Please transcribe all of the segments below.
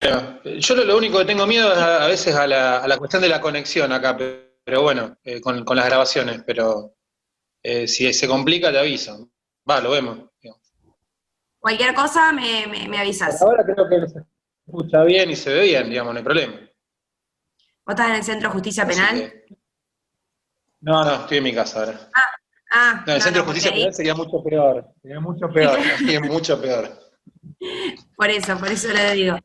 Yo lo único que tengo miedo es a veces a la cuestión de la conexión acá, pero bueno, con las grabaciones, pero si se complica te aviso. Va, lo vemos. Cualquier cosa me Por avisas. ahora creo que se escucha bien y se ve bien, digamos, no hay problema. ¿Vos estás en el Centro de Justicia Así Penal? que, no, estoy en mi casa ahora. No, el No, centro no, de porque justicia ahí, penal sería mucho peor, sería mucho peor. por eso lo digo.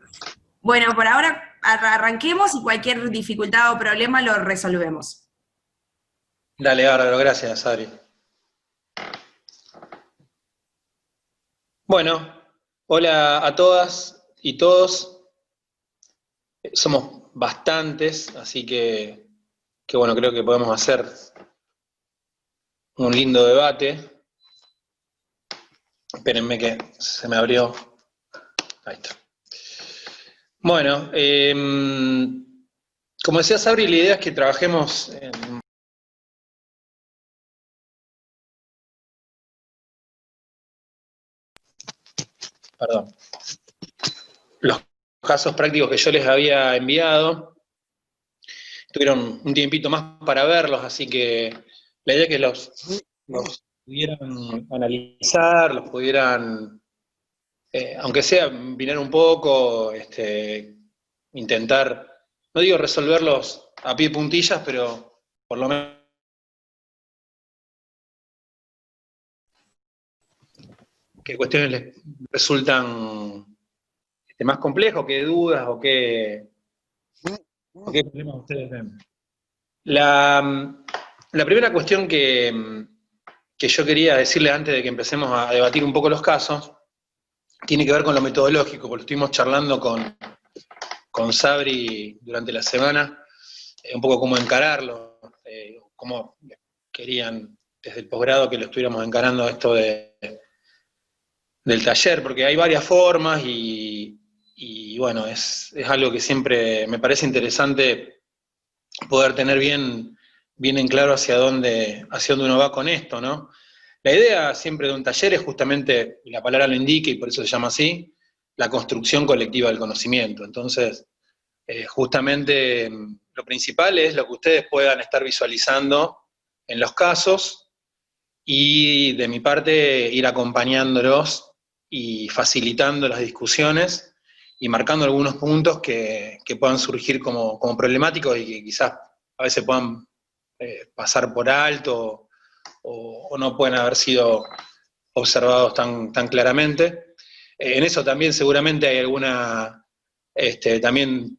Bueno, por ahora arranquemos y cualquier dificultad o problema lo resolvemos. Dale, bárbaro, gracias, Adri. Bueno, hola a todas y todos. Somos bastantes, así que bueno, creo que podemos hacer un lindo debate. Espérenme que se me abrió. Ahí está. Bueno, como decía Sabri, la idea es que trabajemos en... Perdón. Los casos prácticos que yo les había enviado. Tuvieron un tiempito más para verlos, así que la idea es que los pudieran analizar, los pudieran, aunque sea mirar un poco, intentar, no digo resolverlos a pie de puntillas, pero por lo menos qué cuestiones les resultan más complejos, qué dudas o qué problemas ustedes ven. La primera cuestión que yo quería decirle antes de que empecemos a debatir un poco los casos, tiene que ver con lo metodológico, porque lo estuvimos charlando con Sabri durante la semana, un poco cómo encararlo, cómo querían desde el posgrado que lo estuviéramos encarando esto del taller, porque hay varias formas y bueno, es algo que siempre me parece interesante poder tener bien en claro hacia dónde uno va con esto, ¿no? La idea siempre de un taller es justamente, y la palabra lo indica y por eso se llama así, la construcción colectiva del conocimiento. Entonces, justamente lo principal es lo que ustedes puedan estar visualizando en los casos y de mi parte ir acompañándolos y facilitando las discusiones y marcando algunos puntos que puedan surgir como problemáticos y que quizás a veces puedan pasar por alto o no pueden haber sido observados tan claramente. En eso también seguramente hay alguna, también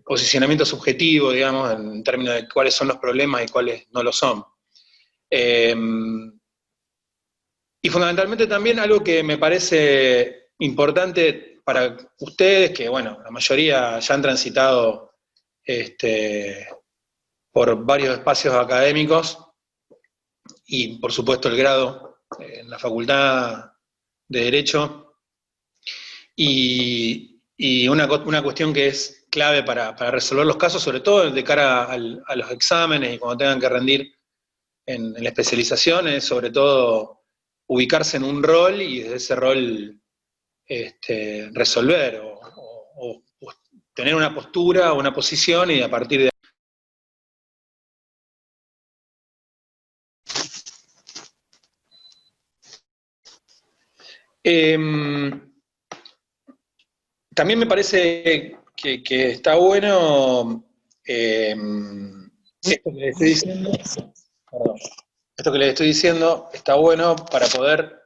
posicionamiento subjetivo, digamos, en términos de cuáles son los problemas y cuáles no lo son. Y fundamentalmente también algo que me parece importante para ustedes, que bueno, la mayoría ya han transitado por varios espacios académicos y por supuesto el grado en la Facultad de Derecho, y una cuestión que es clave para resolver los casos, sobre todo de cara a los exámenes y cuando tengan que rendir en la especialización, es sobre todo ubicarse en un rol y desde ese rol resolver o tener una postura o una posición y a partir de... También me parece que está bueno esto que les estoy diciendo, perdón, esto que les estoy diciendo está bueno para poder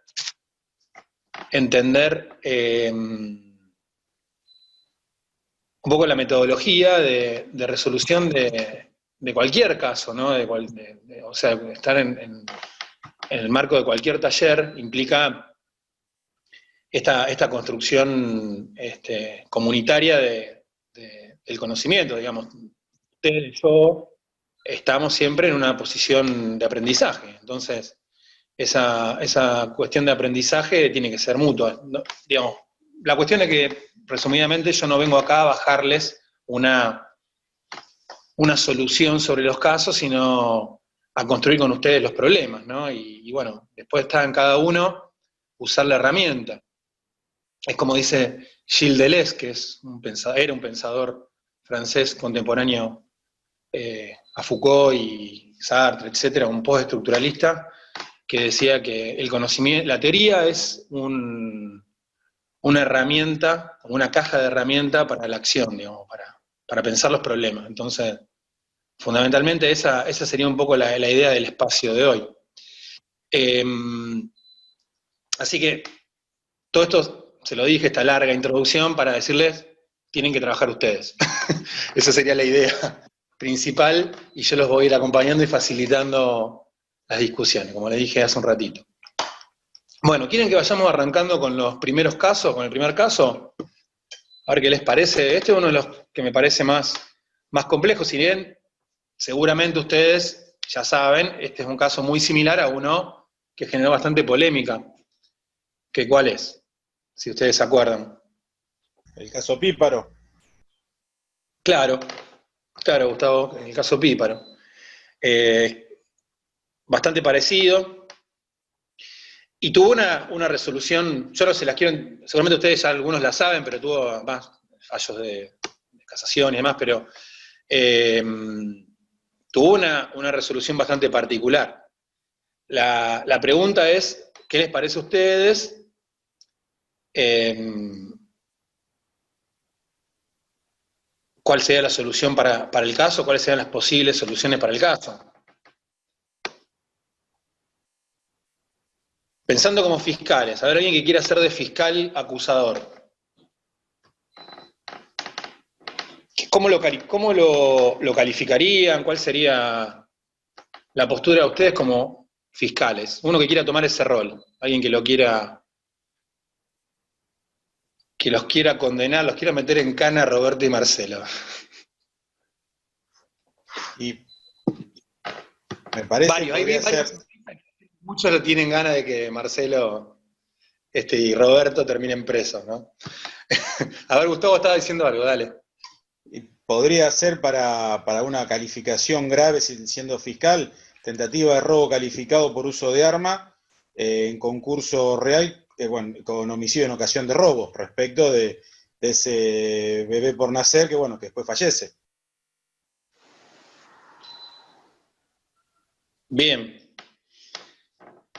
entender un poco la metodología de resolución de cualquier caso, ¿no? O sea, estar en el marco de cualquier taller implica esta construcción comunitaria del conocimiento, digamos. Ustedes y yo estamos siempre en una posición de aprendizaje, entonces esa cuestión de aprendizaje tiene que ser mutua, ¿no? Digamos, la cuestión es que, resumidamente, yo no vengo acá a bajarles una solución sobre los casos, sino a construir con ustedes los problemas, ¿no? Y bueno, después está en cada uno usar la herramienta. Es como dice Gilles Deleuze, que es era un pensador francés contemporáneo a Foucault y Sartre, etcétera, un postestructuralista, que decía que el conocimiento, la teoría es una herramienta, una caja de herramientas para la acción, digamos, para pensar los problemas. Entonces, fundamentalmente esa sería un poco la idea del espacio de hoy. Así que todo esto, se lo dije, esta larga introducción para decirles, tienen que trabajar ustedes. Esa sería la idea principal y yo los voy a ir acompañando y facilitando las discusiones, como les dije hace un ratito. Bueno, ¿quieren que vayamos arrancando con los primeros casos, con el primer caso? A ver qué les parece. Este es uno de los que me parece más complejo, si bien seguramente ustedes ya saben, este es un caso muy similar a uno que generó bastante polémica. ¿Cuál es? Si ustedes se acuerdan. El caso Píparo. Claro, Gustavo, en el caso Píparo. Bastante parecido. Y tuvo una resolución, yo no se las quiero, seguramente ustedes ya algunos la saben, pero tuvo más fallos de casación y demás, pero tuvo una resolución bastante particular. La pregunta es, ¿qué les parece a ustedes? ¿Cuál sería la solución para el caso? ¿Cuáles serían las posibles soluciones para el caso? Pensando como fiscales, a ver, alguien que quiera ser de fiscal acusador. ¿Cómo lo calificarían? ¿Cuál sería la postura de ustedes como fiscales? Uno que quiera tomar ese rol, alguien que los quiera condenar, los quiera meter en cana a Roberto y Marcelo. Y me parece que podría ser... Muchos lo tienen ganas de que Marcelo y Roberto terminen presos, ¿no? A ver, Gustavo estaba diciendo algo, dale. Podría ser para una calificación grave, siendo fiscal, tentativa de robo calificado por uso de arma en concurso real, con homicidio en ocasión de robo, respecto de ese bebé por nacer que después fallece. Bien.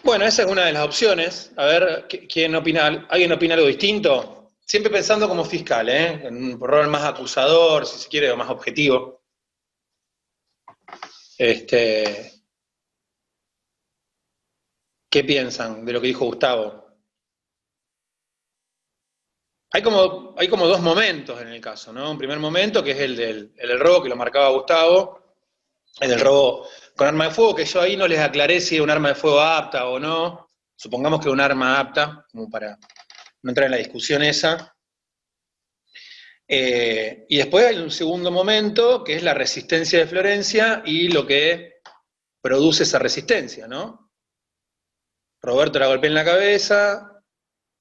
Bueno, esa es una de las opciones. A ver, ¿quién opina? ¿Alguien opina algo distinto? Siempre pensando como fiscal, en un rol más acusador, si se quiere, o más objetivo. ¿Qué piensan de lo que dijo Gustavo? Hay como dos momentos en el caso, ¿no? Un primer momento que es el del robo, que lo marcaba Gustavo, el del robo con arma de fuego, que yo ahí no les aclaré si era un arma de fuego apta o no. Supongamos que es un arma apta, como para no entrar en la discusión esa. Y después hay un segundo momento, que es la resistencia de Florencia y lo que produce esa resistencia, ¿no? Roberto la golpea en la cabeza,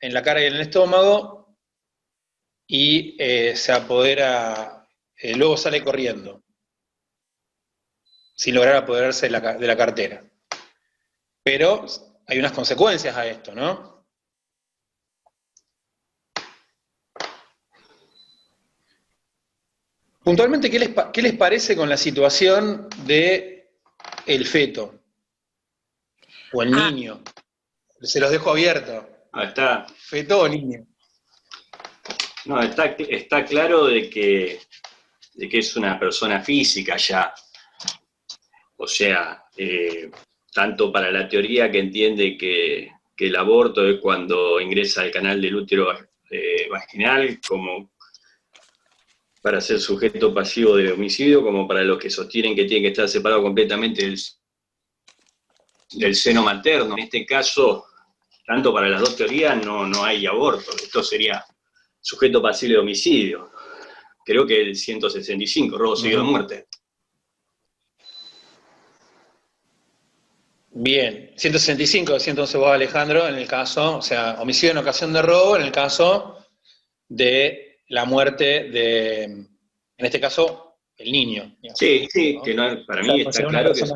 en la cara y en el estómago, y se apodera, luego sale corriendo, sin lograr apoderarse de la cartera. Pero hay unas consecuencias a esto, ¿no? Puntualmente, ¿qué les parece con la situación del feto? O el niño. Se los dejo abierto. Está. ¿Feto o niño? No, está claro de que es una persona física ya. O sea, tanto para la teoría que entiende que el aborto es cuando ingresa al canal del útero vaginal, como para ser sujeto pasivo de homicidio, como para los que sostienen que tiene que estar separado completamente del seno materno. En este caso, tanto para las dos teorías no hay aborto. Esto sería sujeto pasible de homicidio. Creo que el 165, robo seguido de muerte. Bien, 165, decía entonces vos, Alejandro, en el caso, o sea, homicidio en ocasión de robo, en el caso de la muerte de, en este caso, el niño. Digamos, sí, ¿no? Que no, para mí está claro que es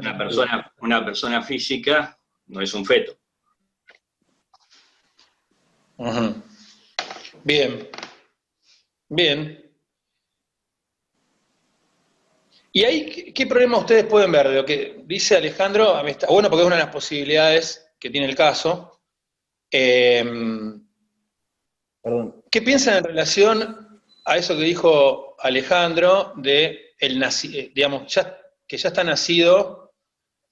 una persona física, no es un feto. Uh-huh. Bien. Bien. ¿Y ahí qué problema ustedes pueden ver? De lo que dice Alejandro, a mí está bueno porque es una de las posibilidades que tiene el caso. Perdón. ¿Qué piensan en relación a eso que dijo Alejandro de digamos, que ya está nacido,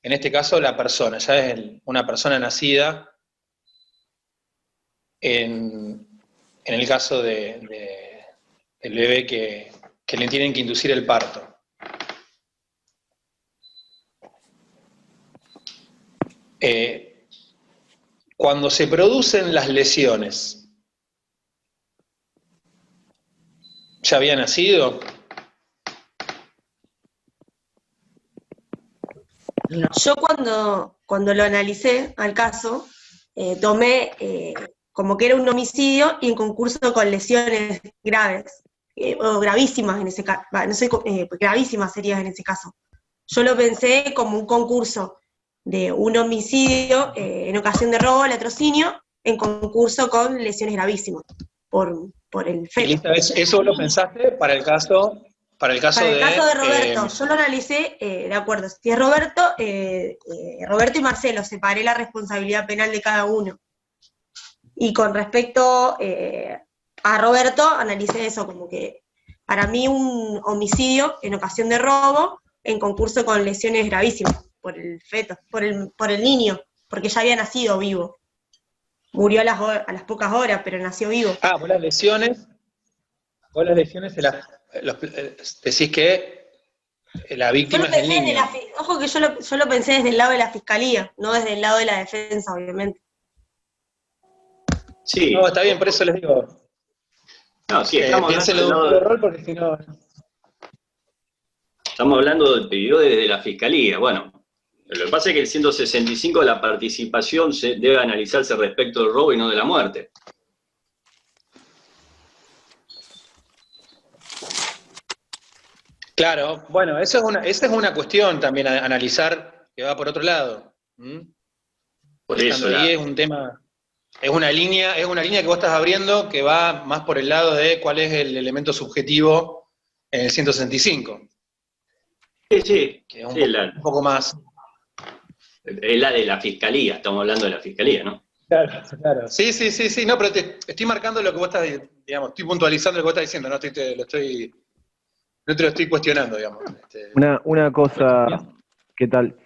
en este caso la persona, ya es una persona nacida en el caso del bebé que le tienen que inducir el parto? Cuando se producen las lesiones, ¿ya había nacido? Yo cuando lo analicé al caso, tomé como que era un homicidio y en concurso con lesiones graves, o gravísimas en ese caso, no sé, gravísimas serían en ese caso. Yo lo pensé como un concurso de un homicidio en ocasión de robo, latrocinio, en concurso con lesiones gravísimas por el feto. ¿Eso lo pensaste para el caso Para el caso de Roberto, yo lo analicé, de acuerdo, si es Roberto, Roberto y Marcelo, separé la responsabilidad penal de cada uno. Y con respecto a Roberto, analicé eso, como que para mí un homicidio en ocasión de robo, en concurso con lesiones gravísimas, por el feto, por el niño, porque ya había nacido vivo. Murió a las pocas horas, pero nació vivo. Vos las lesiones decís que la víctima es el niño. Ojo que yo lo pensé desde el lado de la fiscalía, no desde el lado de la defensa, obviamente. Sí. No, está bien, por eso les digo. No, sí, piénsenlo de un solo rol porque si no... Estamos hablando del pedido desde la fiscalía. Bueno, lo que pasa es que el 165 la participación debe analizarse respecto del robo y no de la muerte. Claro, bueno, esa es una cuestión también a analizar que va por otro lado. Por eso ahí es un tema, es una línea que vos estás abriendo que va más por el lado de cuál es el elemento subjetivo en el 165. Sí. Que es un poco más. Es la de la fiscalía, estamos hablando de la fiscalía, ¿no? Claro. Sí, no, pero estoy marcando lo que vos estás, digamos, estoy puntualizando lo que vos estás diciendo, no te lo estoy cuestionando, digamos. Una cosa, ¿qué tal?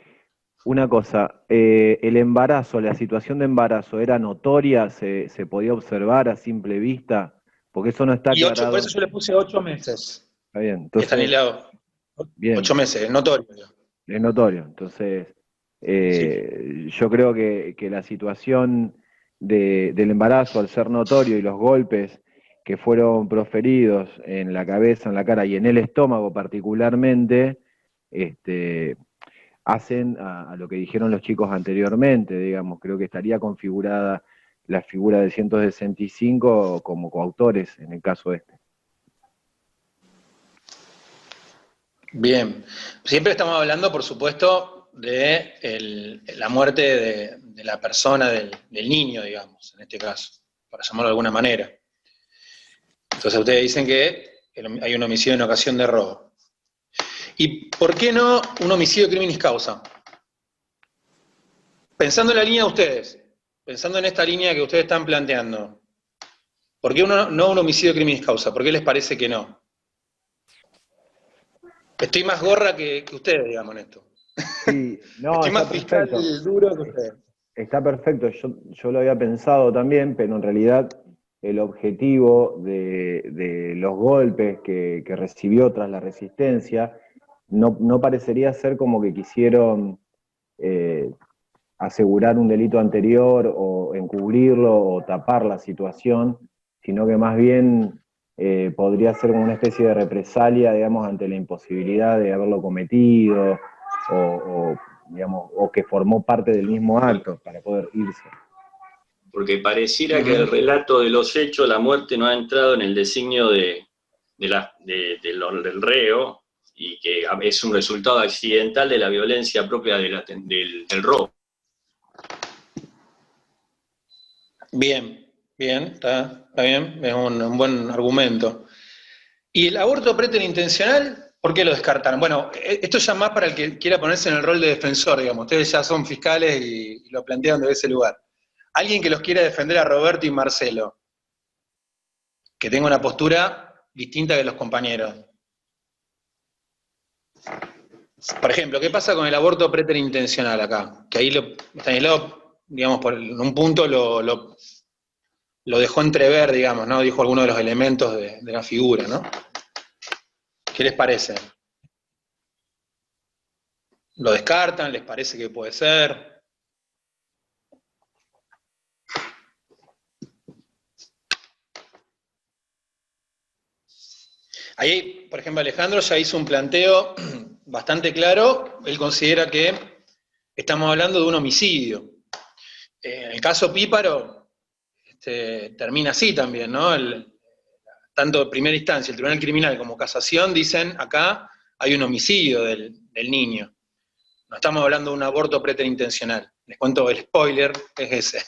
Una cosa, el embarazo, la situación de embarazo, ¿era notoria? ¿Se podía observar a simple vista? Porque eso no está aclarado. Por eso yo le puse 8 meses. Está bien, entonces... Bien. 8 meses, es notorio. Es notorio, entonces yo creo que la situación del embarazo, al ser notorio y los golpes que fueron proferidos en la cabeza, en la cara y en el estómago particularmente, hacen a lo que dijeron los chicos anteriormente, digamos, creo que estaría configurada la figura del 165 como coautores en el caso este. Bien, siempre estamos hablando, por supuesto, de la muerte de la persona, del niño, digamos, en este caso, para llamarlo de alguna manera. Entonces ustedes dicen que hay un homicidio en ocasión de robo. ¿Y por qué no un homicidio criminis causa? Pensando en la línea de ustedes, pensando en esta línea que ustedes están planteando, ¿por qué no un homicidio criminis causa? ¿Por qué les parece que no? Estoy más gorra que ustedes, digamos, en esto. Sí, no, estoy más fiscal duro que ustedes. Está perfecto, yo lo había pensado también, pero en realidad el objetivo de los golpes que recibió tras la resistencia no parecería ser como que quisieron asegurar un delito anterior o encubrirlo o tapar la situación, sino que más bien podría ser como una especie de represalia, digamos, ante la imposibilidad de haberlo cometido o que formó parte del mismo acto para poder irse. Porque pareciera que el relato de los hechos, la muerte no ha entrado en el designio del reo y que es un resultado accidental de la violencia propia del robo. Bien, está bien, es un buen argumento. ¿Y el aborto preterintencional, por qué lo descartaron? Bueno, esto ya más para el que quiera ponerse en el rol de defensor, digamos. Ustedes ya son fiscales y lo plantean desde ese lugar. Alguien que los quiera defender a Roberto y Marcelo, que tenga una postura distinta que los compañeros. Por ejemplo, ¿qué pasa con el aborto preterintencional acá? Que ahí Stanislao, digamos, en un punto lo dejó entrever, digamos, ¿no? Dijo algunos de los elementos de la figura, ¿no? ¿Qué les parece? ¿Lo descartan? ¿Les parece que puede ser? Ahí, por ejemplo, Alejandro ya hizo un planteo bastante claro. Él considera que estamos hablando de un homicidio. En el caso Píparo, termina así también, ¿no? Tanto de primera instancia, el Tribunal Criminal como Casación dicen, acá hay un homicidio del niño. No estamos hablando de un aborto preterintencional. Les cuento el spoiler, es ese.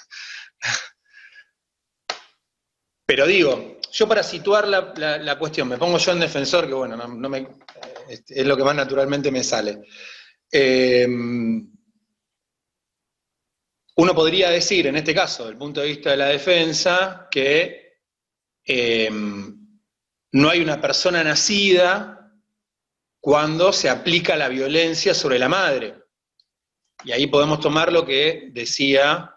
Pero digo, yo para situar la cuestión, me pongo yo en defensor, que bueno, es lo que más naturalmente me sale. Uno podría decir, en este caso, desde el punto de vista de la defensa, que no hay una persona nacida cuando se aplica la violencia sobre la madre. Y ahí podemos tomar lo que decía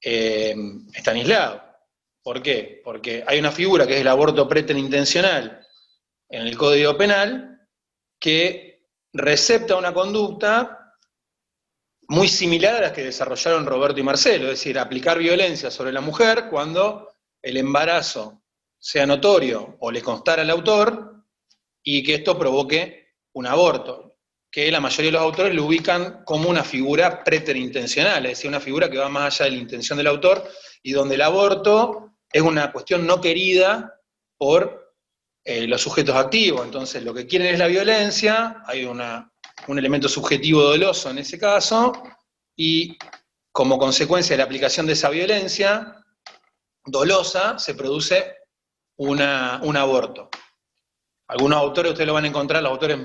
Stanislao. ¿Por qué? Porque hay una figura que es el aborto preterintencional en el Código Penal que recepta una conducta muy similar a las que desarrollaron Roberto y Marcelo, es decir, aplicar violencia sobre la mujer cuando el embarazo sea notorio o le constara al autor y que esto provoque un aborto, que la mayoría de los autores lo ubican como una figura preterintencional, es decir, una figura que va más allá de la intención del autor y donde el aborto es una cuestión no querida por los sujetos activos. Entonces, lo que quieren es la violencia, hay un elemento subjetivo doloso en ese caso, y como consecuencia de la aplicación de esa violencia dolosa, se produce un aborto. Algunos autores, ustedes lo van a encontrar, los autores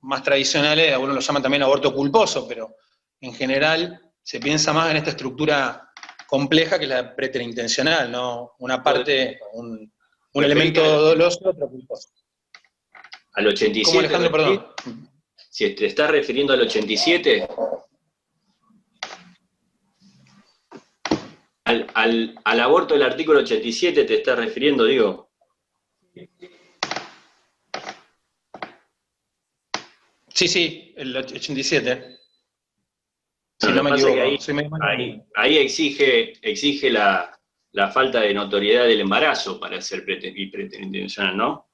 más tradicionales, algunos lo llaman también aborto culposo, pero en general se piensa más en esta estructura compleja que la preterintencional, ¿no? Una parte, un elemento doloso, otro culposo. Al 87. ¿Cómo, Alejandro, perdón? Si te estás refiriendo al 87, al aborto del artículo 87 te estás refiriendo, digo. Sí, el 87. Si no me equivoco. Ahí exige la falta de notoriedad del embarazo para ser preterintencional, ¿no?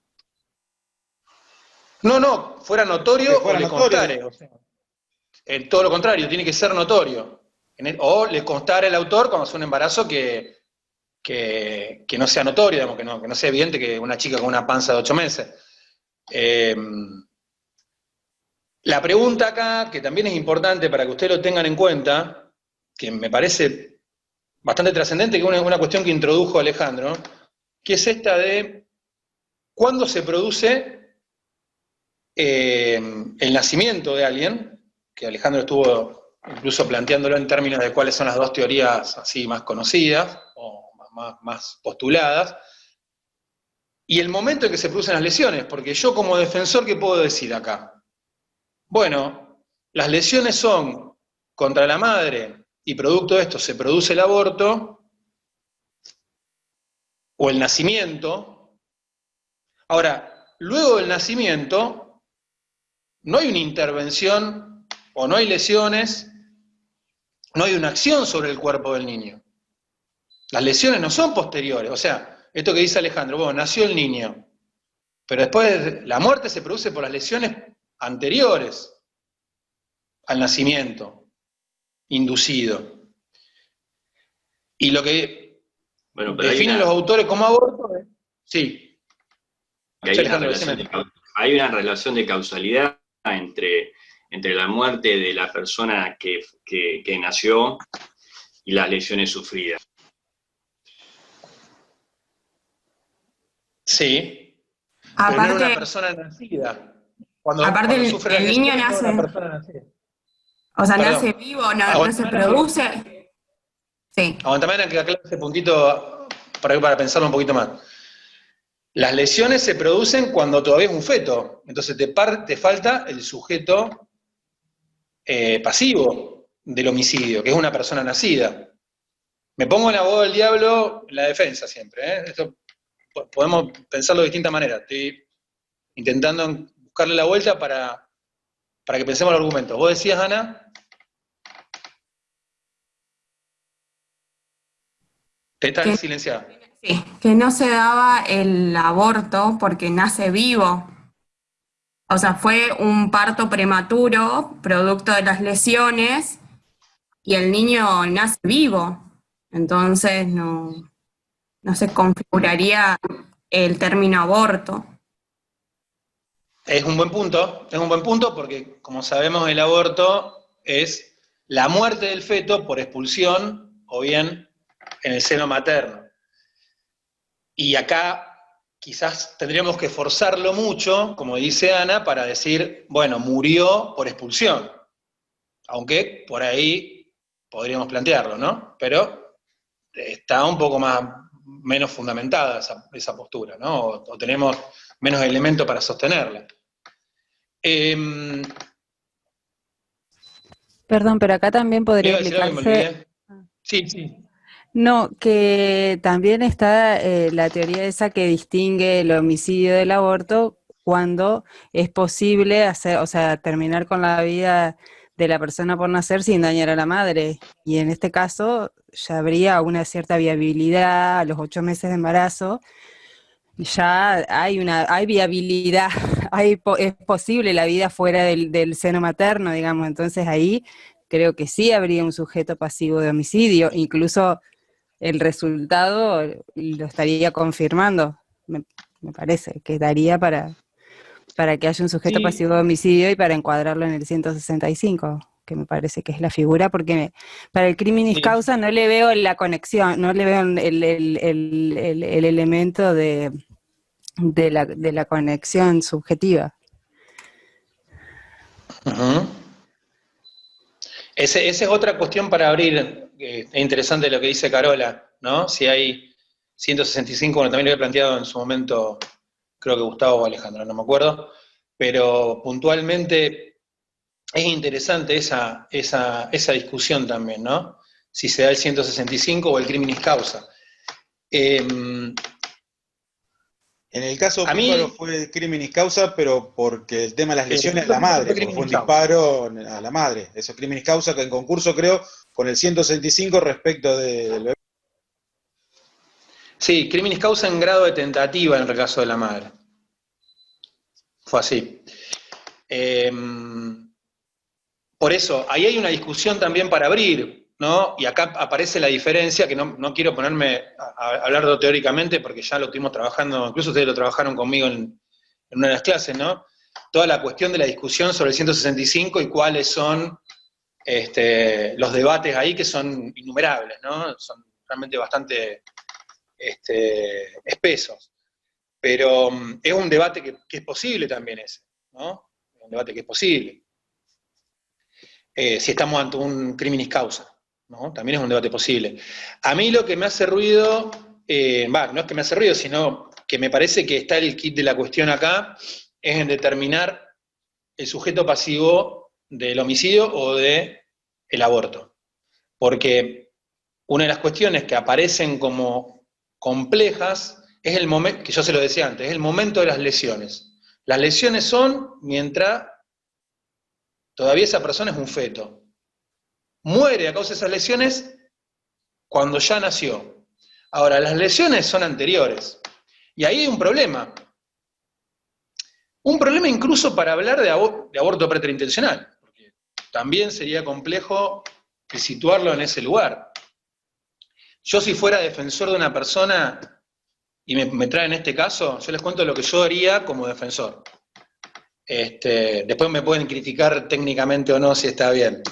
No, fuera notorio o le constare. O sea, todo lo contrario, tiene que ser notorio. O le constare al autor cuando es un embarazo que no sea notorio, digamos, que no sea evidente que una chica con una panza de 8 meses. La pregunta acá, que también es importante para que ustedes lo tengan en cuenta, que me parece bastante trascendente, que es una cuestión que introdujo Alejandro, que es esta de cuándo se produce el nacimiento de alguien, que Alejandro estuvo incluso planteándolo en términos de cuáles son las dos teorías así más conocidas, o más postuladas, y el momento en que se producen las lesiones, porque yo como defensor, ¿qué puedo decir acá? Bueno, las lesiones son contra la madre y producto de esto se produce el aborto o el nacimiento. Ahora, luego del nacimiento no hay una intervención o no hay lesiones, no hay una acción sobre el cuerpo del niño. Las lesiones no son posteriores, o sea, esto que dice Alejandro, bueno, nació el niño, pero después la muerte se produce por las lesiones anteriores al nacimiento inducido. Y lo que definen los autores como aborto es... Sí. Hay una relación de causalidad entre la muerte de la persona que nació y las lesiones sufridas. Sí. pero no era una Aparte, persona nacida. Cuando aparte sufre el las niño lesiones, no era una nace, persona nacida. o sea, nace Perdón. vivo, no se Aguantame, produce. Sí. Ana, que aclare ese puntito para pensarlo un poquito más. Las lesiones se producen cuando todavía es un feto, entonces te falta el sujeto pasivo del homicidio, que es una persona nacida. Me pongo en abogado del diablo en la defensa siempre, ¿eh? Esto podemos pensarlo de distintas maneras. Estoy intentando buscarle la vuelta para que pensemos el argumento. ¿Vos decías, Ana? Te estás Que, silenciada. sí, que no se daba el aborto porque nace vivo. O sea, fue un parto prematuro, producto de las lesiones, y el niño nace vivo. Entonces no se configuraría el término aborto. Es un buen punto porque, como sabemos, el aborto es la muerte del feto por expulsión o bien en el seno materno. Y acá quizás tendríamos que forzarlo mucho, como dice Ana, para decir, bueno, murió por expulsión. Aunque por ahí podríamos plantearlo, ¿no? Pero está un poco menos fundamentada esa postura, ¿no? O tenemos menos elementos para sostenerla. Perdón, pero acá también podría ¿Iba a decir algo y me aplicarse. olvidé? Sí. No, que también está la teoría esa que distingue el homicidio del aborto cuando es posible hacer, o sea, terminar con la vida de la persona por nacer sin dañar a la madre. Y en este caso ya habría una cierta viabilidad a los 8 meses de embarazo. Ya hay viabilidad, es posible la vida fuera del seno materno, digamos. Entonces ahí creo que sí habría un sujeto pasivo de homicidio, incluso el resultado lo estaría confirmando, me parece, que daría para que haya un sujeto Sí, pasivo de homicidio y para encuadrarlo en el 165, que me parece que es la figura, porque para el criminis sí. causa no le veo la conexión, no le veo el elemento de la conexión subjetiva. Uh-huh. Esa es otra cuestión para abrir, es interesante lo que dice Carola, ¿no? Si hay 165, bueno, también lo había planteado en su momento, creo que Gustavo o Alejandro, no me acuerdo, pero puntualmente es interesante esa discusión también, ¿no? Si se da el 165 o el criminis causa. En el caso A Píparo mí, fue criminis causa, pero porque el tema de las lesiones a la fue madre, porque fue criminis un causa. disparo a la madre. Eso es criminis causa, que en concurso creo con el 165 respecto del bebé. Sí, criminis causa en grado de tentativa en el caso de la madre. Fue así. Por eso, ahí hay una discusión también para abrir, ¿no? Y acá aparece la diferencia, que no quiero ponerme a hablarlo teóricamente, porque ya lo estuvimos trabajando, incluso ustedes lo trabajaron conmigo en una de las clases, ¿no? Toda la cuestión de la discusión sobre el 165 y cuáles son los debates ahí, que son innumerables, ¿no? Son realmente bastante espesos. Pero es un debate que es posible también ese, ¿no? Es un debate que es posible. Si estamos ante un criminis causa, ¿no? También es un debate posible. A mí lo que me hace ruido, no es que me hace ruido, sino que me parece que está el kit de la cuestión acá, es en determinar el sujeto pasivo del homicidio o del aborto. Porque una de las cuestiones que aparecen como complejas es el momento, que yo se lo decía antes, es el momento de las lesiones. Las lesiones son mientras todavía esa persona es un feto. Muere a causa de esas lesiones cuando ya nació. Ahora, las lesiones son anteriores. Y ahí hay un problema. Un problema incluso para hablar de aborto preterintencional. Porque también sería complejo situarlo en ese lugar. Yo si fuera defensor de una persona y me traen este caso, yo les cuento lo que yo haría como defensor. Después me pueden criticar técnicamente o no si está bien.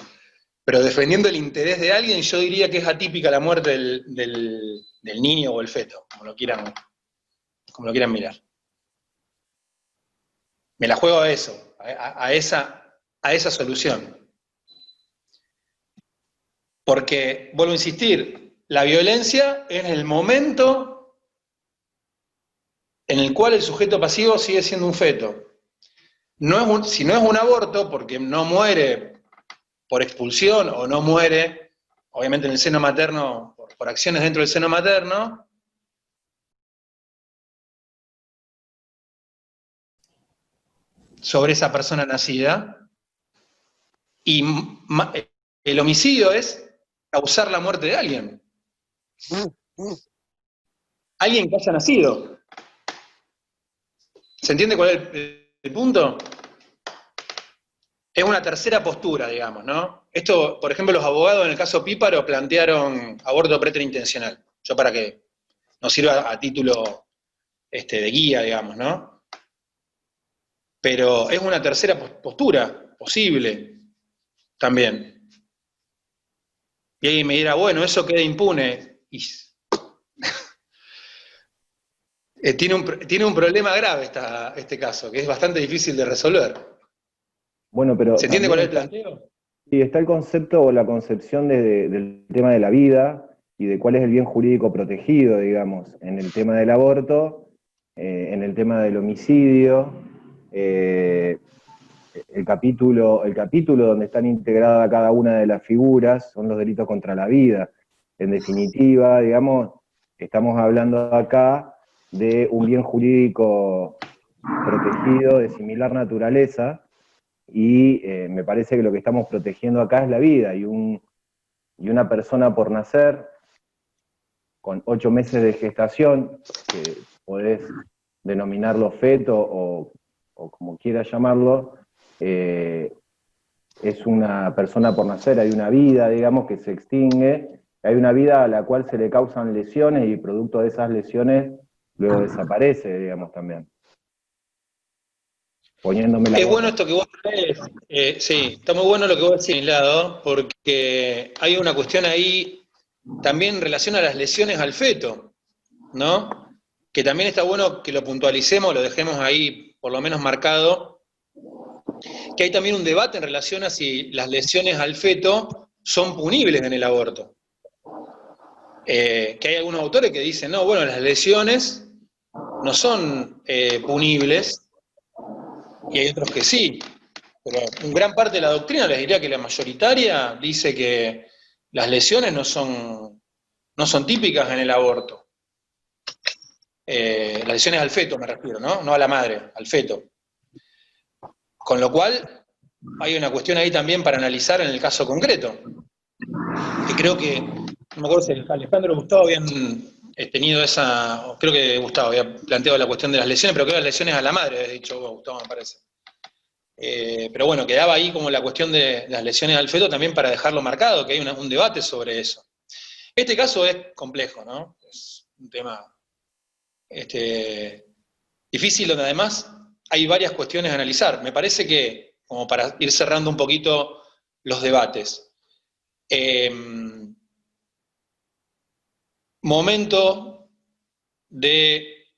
Pero defendiendo el interés de alguien, yo diría que es atípica la muerte del niño o el feto, como lo quieran mirar. Me la juego a eso, a esa solución. Porque, vuelvo a insistir, la violencia es el momento en el cual el sujeto pasivo sigue siendo un feto. Si no es un aborto, porque no muere por expulsión o no muere, obviamente en el seno materno, por acciones dentro del seno materno, sobre esa persona nacida, y el homicidio es causar la muerte de alguien. Alguien que haya nacido. ¿Se entiende cuál es el punto? Es una tercera postura, digamos, ¿no? Esto, por ejemplo, los abogados en el caso Píparo plantearon aborto preterintencional. Yo para que nos sirva a título de guía, digamos, ¿no? Pero es una tercera postura posible también. Y alguien me dirá, bueno, eso queda impune. Y tiene un problema grave este caso, que es bastante difícil de resolver. Bueno, pero ¿Se entiende cuál es el planteo? Sí, está el concepto o la concepción del tema de la vida y de cuál es el bien jurídico protegido, digamos, en el tema del aborto, en el tema del homicidio, el capítulo donde están integradas cada una de las figuras son los delitos contra la vida. En definitiva, digamos, estamos hablando acá de un bien jurídico protegido de similar naturaleza, y me parece que lo que estamos protegiendo acá es la vida, y una persona por nacer, con 8 meses de gestación, que podés denominarlo feto o como quieras llamarlo, es una persona por nacer, hay una vida, digamos, que se extingue, hay una vida a la cual se le causan lesiones y producto de esas lesiones luego desaparece, digamos, también. Poniéndome la Es bueno esto que vos traes, sí, está muy bueno lo que vos decís, Lado, porque hay una cuestión ahí también en relación a las lesiones al feto, ¿no? Que también está bueno que lo puntualicemos, lo dejemos ahí por lo menos marcado, que hay también un debate en relación a si las lesiones al feto son punibles en el aborto. Que hay algunos autores que dicen, no, bueno, las lesiones no son punibles, y hay otros que sí, pero en gran parte de la doctrina les diría que la mayoritaria dice que las lesiones no son típicas en el aborto. Las lesiones al feto me refiero, ¿no? No a la madre, al feto. Con lo cual, hay una cuestión ahí también para analizar en el caso concreto. Que creo que, no me acuerdo si Alejandro o Gustavo habían tenido esa, creo que Gustavo había planteado la cuestión de las lesiones, pero que las lesiones a la madre, había dicho Gustavo, me parece. Pero bueno, quedaba ahí como la cuestión de las lesiones al feto también para dejarlo marcado, que hay un debate sobre eso. Este caso es complejo, ¿no? Es un tema difícil, donde además hay varias cuestiones a analizar. Me parece que, como para ir cerrando un poquito los debates, momento de,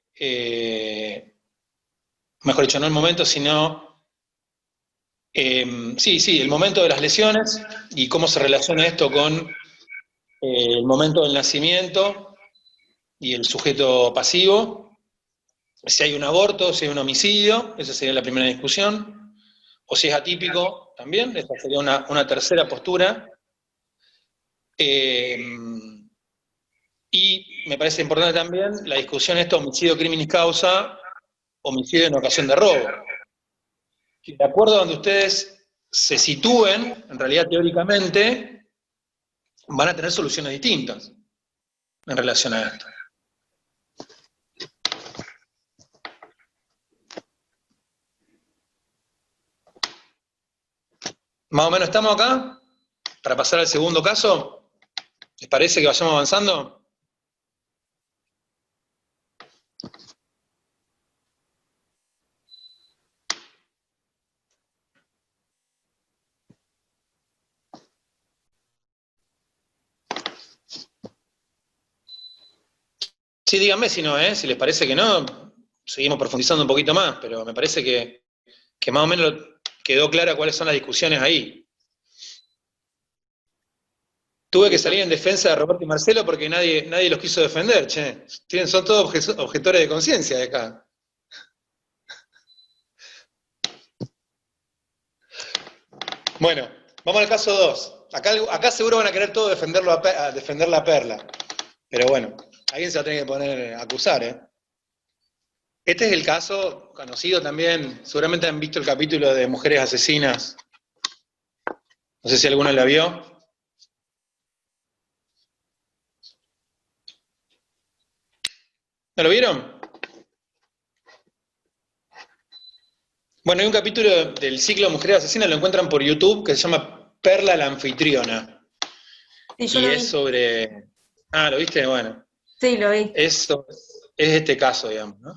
mejor dicho, no el momento, sino, el momento de las lesiones y cómo se relaciona esto con el momento del nacimiento y el sujeto pasivo, si hay un aborto, si hay un homicidio, esa sería la primera discusión, o si es atípico también, esa sería una tercera postura. Y me parece importante también la discusión homicidio criminis causa, homicidio en ocasión de robo. De acuerdo a donde ustedes se sitúen, en realidad teóricamente, van a tener soluciones distintas en relación a esto. Más o menos estamos acá para pasar al segundo caso. ¿Les parece que vayamos avanzando? Sí, díganme si no, si les parece que no, seguimos profundizando un poquito más, pero me parece que que más o menos quedó clara cuáles son las discusiones ahí. Tuve que salir en defensa de Roberto y Marcelo porque nadie los quiso defender, che. Son todos objetores de conciencia de acá. Bueno, vamos al caso 2. Acá seguro van a querer todos defender la Perla. Pero bueno, alguien se va a tener que poner a acusar, ¿eh? Este es el caso conocido también, seguramente han visto el capítulo de Mujeres Asesinas. No sé si alguno la vio. ¿No lo vieron? Bueno, hay un capítulo del ciclo Mujeres Asesinas, lo encuentran por YouTube, que se llama Perla la anfitriona. Sí, yo y lo es vi. sobre... Ah, ¿lo viste? Bueno. Sí, lo vi. Es este caso, digamos, ¿no?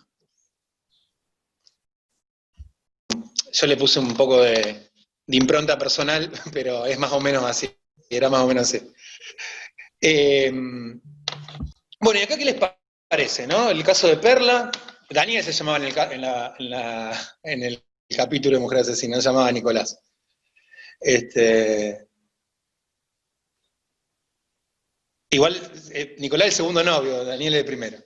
Yo le puse un poco de impronta personal, pero es más o menos así. Era más o menos así. Bueno, ¿y acá qué les parece, no? El caso de Perla, Daniel se llamaba en el capítulo de Mujeres Asesinas, se llamaba Nicolás. Igual, Nicolás es el segundo novio, Daniel es el primero.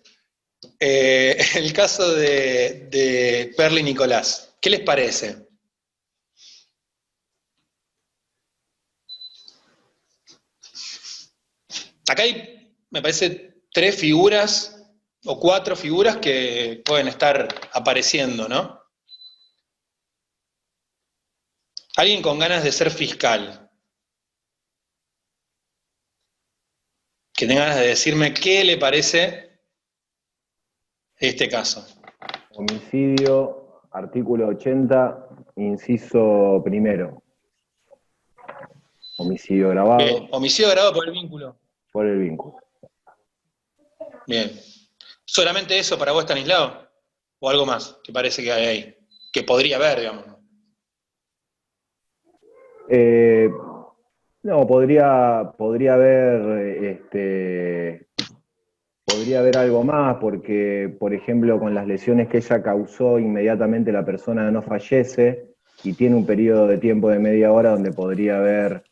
El caso de Perla y Nicolás, ¿qué les parece? Acá hay, me parece, 3 figuras o 4 figuras que pueden estar apareciendo, ¿no? Alguien con ganas de ser fiscal, que tenga ganas de decirme qué le parece este caso. Homicidio, artículo 80, inciso primero. Homicidio grabado. Homicidio grabado por el vínculo. Por el vínculo. Bien. ¿Solamente eso para vos, Estanislao? ¿O algo más que parece que hay ahí? Que podría haber, digamos. No, podría haber podría haber algo más, porque, por ejemplo, con las lesiones que ella causó, inmediatamente la persona no fallece y tiene un periodo de tiempo de media hora donde podría haber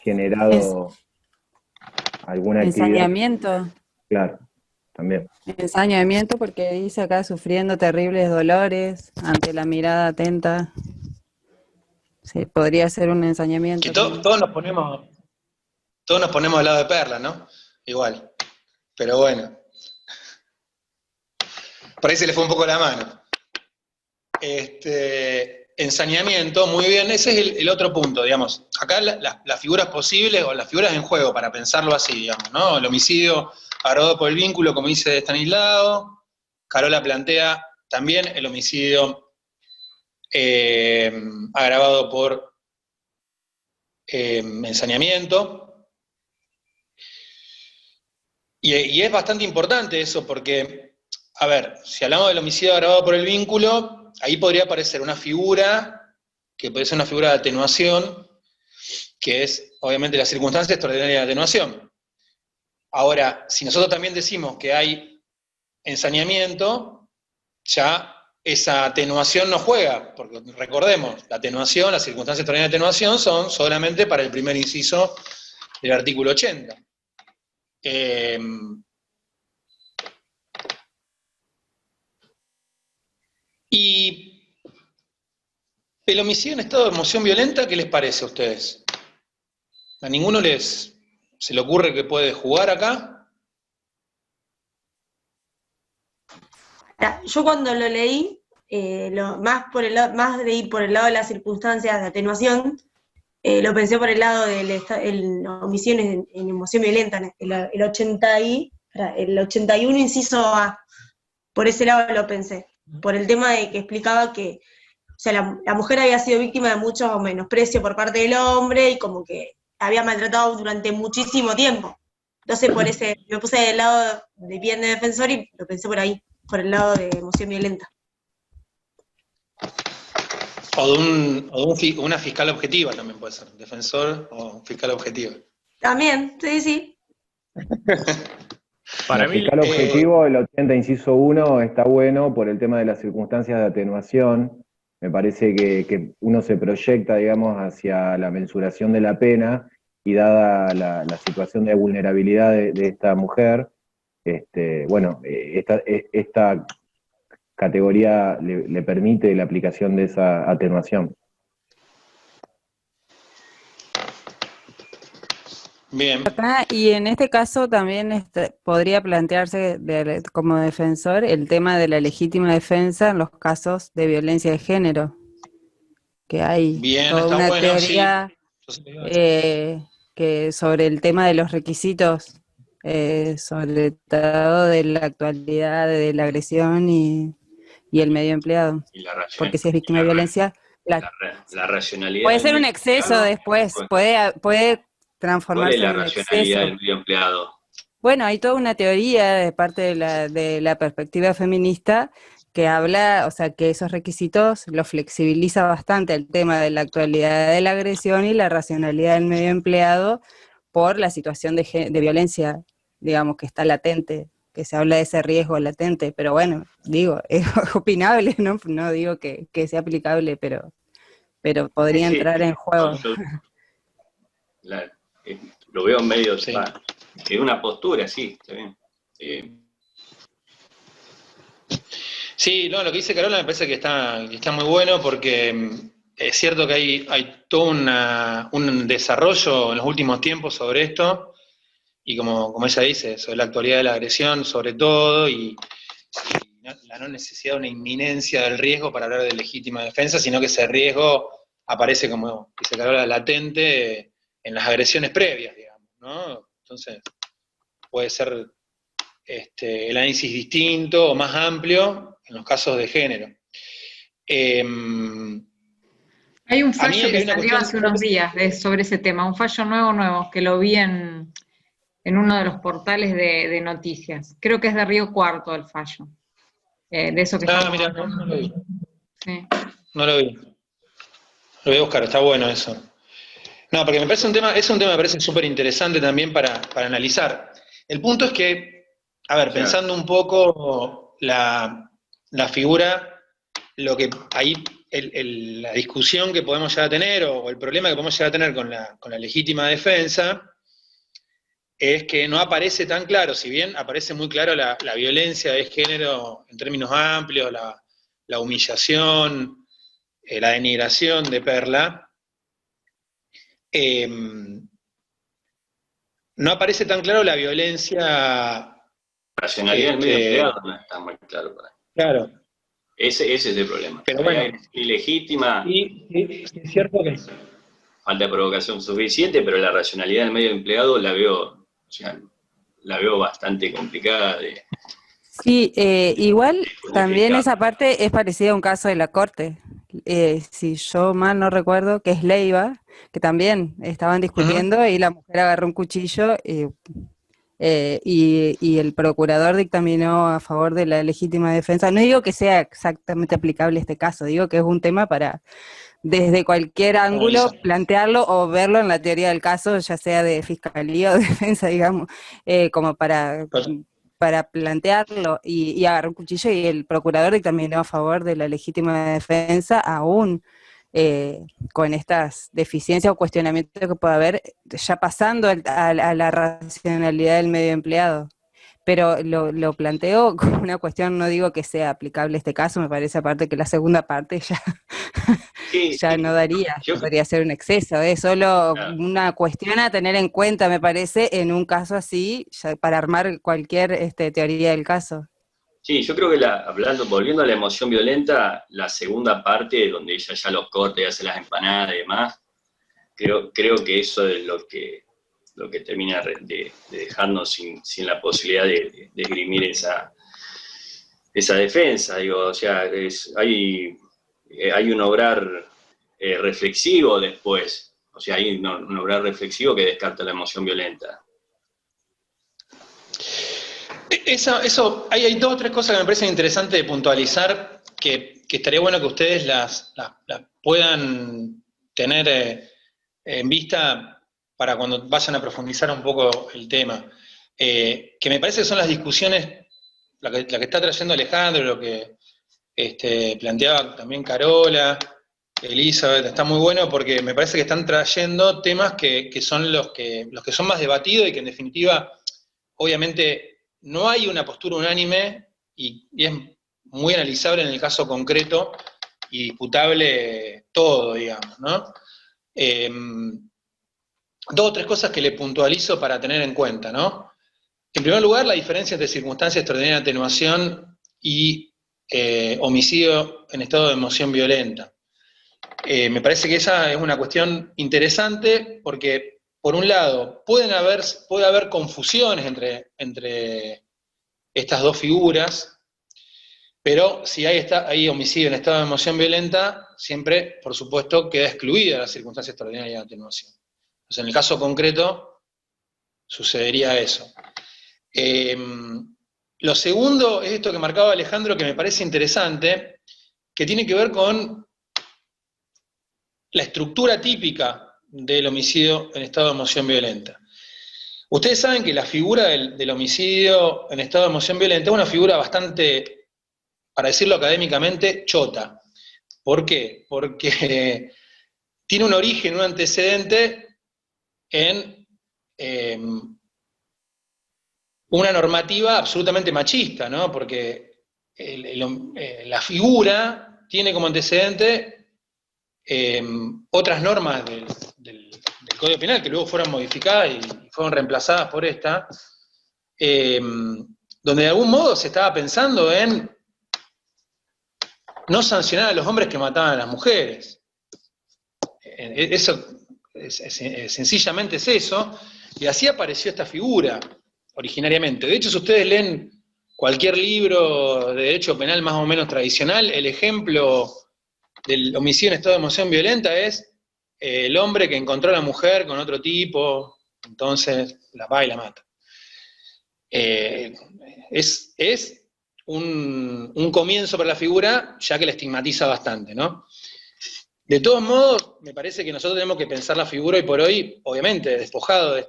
generado alguna actividad. Ensañamiento. Claro, también. Ensañamiento porque dice acá sufriendo terribles dolores ante la mirada atenta. Sí, podría ser un ensañamiento. Que todos nos ponemos al lado de Perla, ¿no? Igual. Pero bueno. Por ahí se le fue un poco la mano. Ensañamiento, muy bien, ese es el otro punto, digamos. Acá las figuras posibles, o las figuras en juego, para pensarlo así, digamos, ¿no? El homicidio agravado por el vínculo, como dice Estanislao. Carola plantea también el homicidio agravado por ensañamiento. Y es bastante importante eso porque, a ver, si hablamos del homicidio agravado por el vínculo, ahí podría aparecer una figura, que puede ser una figura de atenuación, que es obviamente la circunstancia extraordinaria de atenuación. Ahora, si nosotros también decimos que hay ensañamiento, ya esa atenuación no juega, porque recordemos, la atenuación, las circunstancias extraordinarias de atenuación son solamente para el primer inciso del artículo 80. Y el homicidio en estado de emoción violenta, ¿qué les parece a ustedes? ¿A ninguno se le ocurre que puede jugar acá? Yo cuando lo leí, más de ir por el lado de las circunstancias de atenuación, lo pensé por el lado del homicidio en emoción violenta, el 81 inciso A. Por ese lado lo pensé, por el tema de que explicaba que, o sea, la mujer había sido víctima de mucho menosprecio por parte del hombre y como que había maltratado durante muchísimo tiempo. Entonces me puse del lado de bien de defensor y lo pensé por ahí, por el lado de emoción violenta. O de una fiscal objetiva también puede ser, defensor o fiscal objetiva. También, sí. Para mí, fiscal objetivo, el 80 inciso 1 está bueno por el tema de las circunstancias de atenuación, me parece que uno se proyecta, digamos, hacia la mensuración de la pena, y dada la situación de vulnerabilidad de esta mujer, bueno, esta categoría le permite la aplicación de esa atenuación. Bien. Y en este caso también podría plantearse como defensor el tema de la legítima defensa en los casos de violencia de género, que hay Bien, toda está una bueno, teoría sí. que sobre el tema de los requisitos, sobre todo de la actualidad, de la agresión y el medio empleado. Y la Porque si es víctima de violencia, la racionalidad puede del ser un medio exceso empleado. después, puede ¿Cuál es transformarse la en un racionalidad exceso. del medio empleado? Bueno, hay toda una teoría de parte de la perspectiva feminista que habla, o sea, que esos requisitos los flexibiliza bastante el tema de la actualidad de la agresión y la racionalidad del medio empleado por la situación de violencia, digamos, que está latente, que se habla de ese riesgo latente, pero bueno, digo, es opinable, ¿no? No digo que sea aplicable, pero podría Sí, entrar en juego. la- lo veo medio, Sí. es una postura, sí, está bien. Sí, no, lo que dice Carola me parece que está muy bueno porque es cierto que hay todo un desarrollo en los últimos tiempos sobre esto, y como ella dice, sobre la actualidad de la agresión sobre todo, y la no necesidad de una inminencia del riesgo para hablar de legítima defensa, sino que ese riesgo aparece, como dice Carola, latente en las agresiones previas, digamos, ¿no? Entonces, puede ser el análisis distinto o más amplio en los casos de género. Hay un A mí fallo hay que una salió cuestión hace unos días sobre ese tema, un fallo nuevo, que lo vi en uno de los portales de noticias. Creo que es de Río Cuarto el fallo, de eso que estamos mira, hablando. no lo vi. Sí. No lo vi. Lo voy a buscar, está bueno eso. No, porque me parece es un tema que me parece súper interesante también para analizar. El punto es que, a ver, pensando un poco la figura, lo que ahí, la discusión que podemos llegar a tener, o el problema que podemos llegar a tener con la legítima defensa, es que no aparece tan claro, si bien aparece muy claro la violencia de género en términos amplios, la humillación, la denigración de Perla, no aparece tan claro la violencia. La racionalidad del medio empleado no está muy claro para mí. Claro. Ese es el problema. Pero bueno, ilegítima. Y es cierto que falta de provocación suficiente, pero la racionalidad del medio empleado la veo bastante complicada de. Sí, igual también esa parte es parecida a un caso de la Corte. Si yo mal no recuerdo, que es Leiva, que también estaban discutiendo y la mujer agarró un cuchillo y el procurador dictaminó a favor de la legítima defensa. No digo que sea exactamente aplicable este caso, digo que es un tema para desde cualquier ángulo plantearlo o verlo en la teoría del caso, ya sea de fiscalía o defensa, digamos, como para plantearlo y agarró un cuchillo y el procurador dictaminó a favor de la legítima defensa, aún con estas deficiencias o cuestionamientos que pueda haber, ya pasando a la racionalidad del medio empleado. Pero lo planteo como una cuestión, no digo que sea aplicable este caso, me parece aparte que la segunda parte ya no daría, podría ser un exceso, es solo una cuestión a tener en cuenta, me parece, en un caso así, ya para armar cualquier teoría del caso. Sí, yo creo que volviendo a la emoción violenta, la segunda parte, donde ella ya los corta y hace las empanadas y demás, creo que eso es lo que termina de dejarnos sin la posibilidad de esgrimir esa defensa, digo, o sea, hay un obrar reflexivo después, o sea, hay un obrar reflexivo que descarta la emoción violenta. Hay dos o tres cosas que me parecen interesantes de puntualizar, que estaría bueno que ustedes las puedan tener en vista para cuando vayan a profundizar un poco el tema. Que me parece que son las discusiones, la que está trayendo Alejandro, lo que planteaba también Carola, Elizabeth, está muy bueno porque me parece que están trayendo temas que son los que son más debatidos y que en definitiva, obviamente, no hay una postura unánime y es muy analizable en el caso concreto y disputable todo, digamos, ¿no? Dos o tres cosas que le puntualizo para tener en cuenta, ¿no? En primer lugar, la diferencia entre circunstancia extraordinaria de atenuación y homicidio en estado de emoción violenta. Me parece que esa es una cuestión interesante porque, por un lado, puede haber confusiones entre estas dos figuras, pero si hay homicidio en estado de emoción violenta, siempre, por supuesto, queda excluida la circunstancia extraordinaria de atenuación. Entonces, en el caso concreto, sucedería eso. Lo segundo es esto que marcaba Alejandro, que me parece interesante, que tiene que ver con la estructura típica del homicidio en estado de emoción violenta. Ustedes saben que la figura del homicidio en estado de emoción violenta es una figura bastante, para decirlo académicamente, chota. ¿Por qué? Porque tiene un origen, un antecedente en una normativa absolutamente machista, ¿no? Porque la figura tiene como antecedente otras normas del Código Penal que luego fueron modificadas y fueron reemplazadas por esta, donde de algún modo se estaba pensando en no sancionar a los hombres que mataban a las mujeres. Eso, sencillamente es eso, y así apareció esta figura originariamente. De hecho, si ustedes leen cualquier libro de derecho penal más o menos tradicional, el ejemplo del homicidio en estado de emoción violenta es el hombre que encontró a la mujer con otro tipo, entonces la va y la mata. Es un comienzo para la figura, ya que la estigmatiza bastante, ¿no? De todos modos, me parece que nosotros tenemos que pensar la figura hoy por hoy, obviamente, despojado de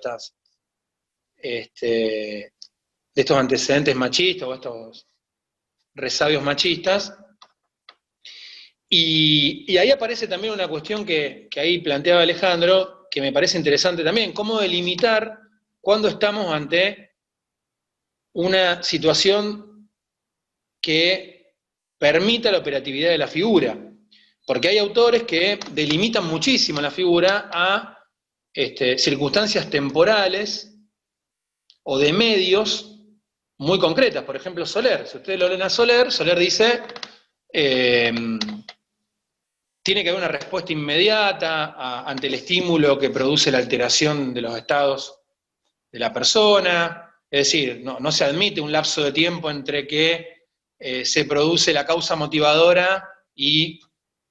estos antecedentes machistas o estos resabios machistas. Y ahí aparece también una cuestión que ahí planteaba Alejandro, que me parece interesante también, cómo delimitar cuando estamos ante una situación que permita la operatividad de la figura. Porque hay autores que delimitan muchísimo la figura a circunstancias temporales o de medios muy concretas. Por ejemplo, Soler. Si ustedes lo leen a Soler, Soler dice tiene que haber una respuesta inmediata ante el estímulo que produce la alteración de los estados de la persona, es decir, no se admite un lapso de tiempo entre que se produce la causa motivadora y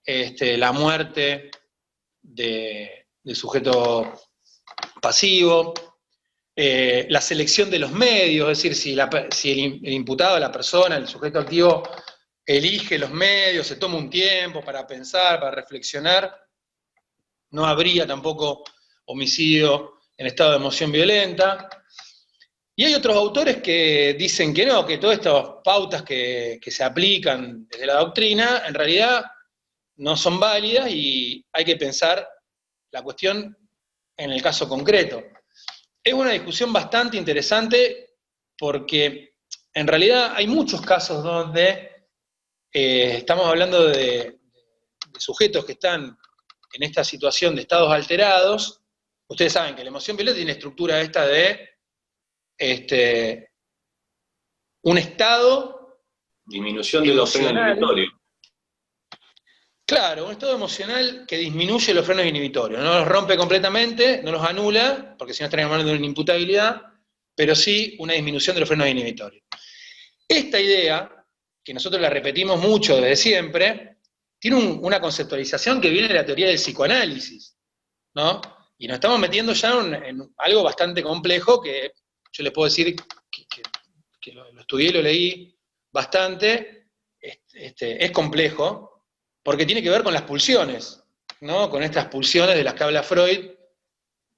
la muerte del sujeto pasivo, la selección de los medios, es decir, si el imputado, la persona, el sujeto activo, elige los medios, se toma un tiempo para pensar, para reflexionar, no habría tampoco homicidio en estado de emoción violenta. Y hay otros autores que dicen que no, que todas estas pautas que se aplican desde la doctrina, en realidad no son válidas y hay que pensar la cuestión en el caso concreto. Es una discusión bastante interesante porque en realidad hay muchos casos donde estamos hablando de sujetos que están en esta situación de estados alterados. Ustedes saben que la emoción violenta tiene estructura esta de un estado... Disminución de los frenos inhibitorios. Claro, un estado emocional que disminuye los frenos inhibitorios. No los rompe completamente, no los anula, porque si no estaríamos hablando de una imputabilidad, pero sí una disminución de los frenos inhibitorios. Esta idea, que nosotros la repetimos mucho desde siempre, tiene una conceptualización que viene de la teoría del psicoanálisis, ¿no? Y nos estamos metiendo ya en algo bastante complejo que yo les puedo decir que lo estudié y lo leí bastante. Es complejo, porque tiene que ver con las pulsiones, ¿no? Con estas pulsiones de las que habla Freud,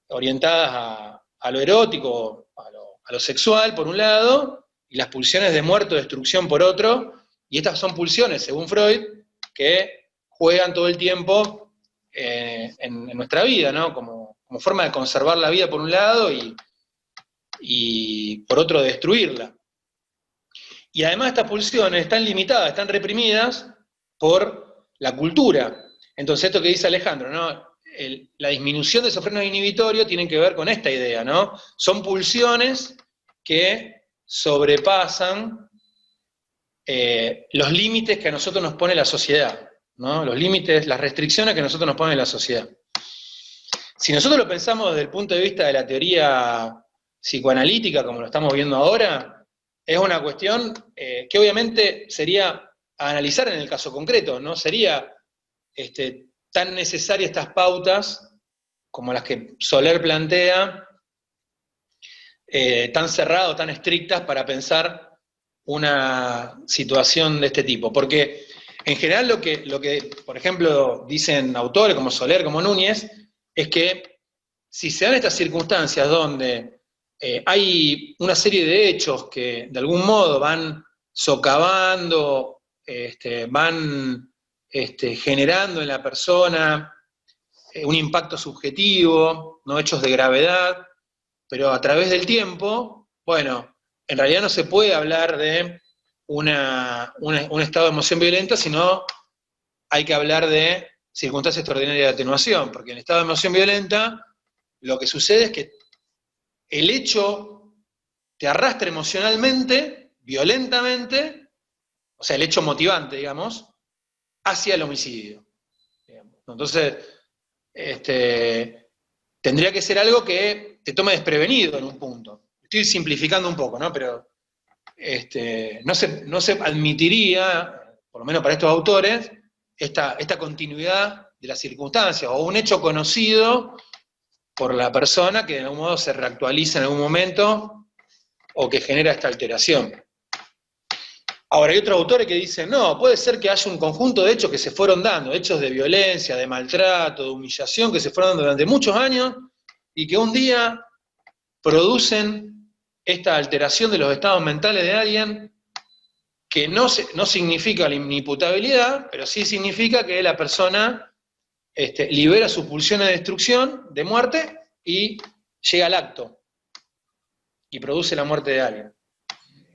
orientadas a lo erótico, a lo sexual, por un lado, y las pulsiones de muerte o destrucción, por otro, Y estas son pulsiones, según Freud, que juegan todo el tiempo en nuestra vida, ¿no? Como forma de conservar la vida por un lado y por otro destruirla. Y además estas pulsiones están limitadas, están reprimidas por la cultura. Entonces esto que dice Alejandro, ¿no? La disminución de esos frenos inhibitorios tiene que ver con esta idea, ¿no? Son pulsiones que sobrepasan los límites que a nosotros nos pone la sociedad, ¿no? Los límites, las restricciones que a nosotros nos pone la sociedad. Si nosotros lo pensamos desde el punto de vista de la teoría psicoanalítica, como lo estamos viendo ahora, es una cuestión que obviamente sería a analizar en el caso concreto, no sería tan necesarias estas pautas como las que Soler plantea, tan cerradas, tan estrictas para pensar una situación de este tipo. Porque en general lo que, por ejemplo, dicen autores como Soler, como Núñez, es que si se dan estas circunstancias donde hay una serie de hechos que de algún modo van socavando, van generando en la persona un impacto subjetivo, no hechos de gravedad, pero a través del tiempo, bueno, en realidad no se puede hablar de un estado de emoción violenta, sino hay que hablar de circunstancias extraordinarias de atenuación, porque en el estado de emoción violenta lo que sucede es que el hecho te arrastra emocionalmente, violentamente, o sea, el hecho motivante, digamos, hacia el homicidio. Entonces, tendría que ser algo que te tome desprevenido en un punto. Estoy simplificando un poco, ¿no? Pero no se admitiría, por lo menos para estos autores, esta continuidad de las circunstancias, o un hecho conocido por la persona que de algún modo se reactualiza en algún momento, o que genera esta alteración. Ahora, hay otros autores que dicen, no, puede ser que haya un conjunto de hechos que se fueron dando, hechos de violencia, de maltrato, de humillación, que se fueron dando durante muchos años, y que un día producen esta alteración de los estados mentales de alguien, que no significa la inimputabilidad, pero sí significa que la persona libera sus pulsiones de destrucción, de muerte, y llega al acto, y produce la muerte de alguien.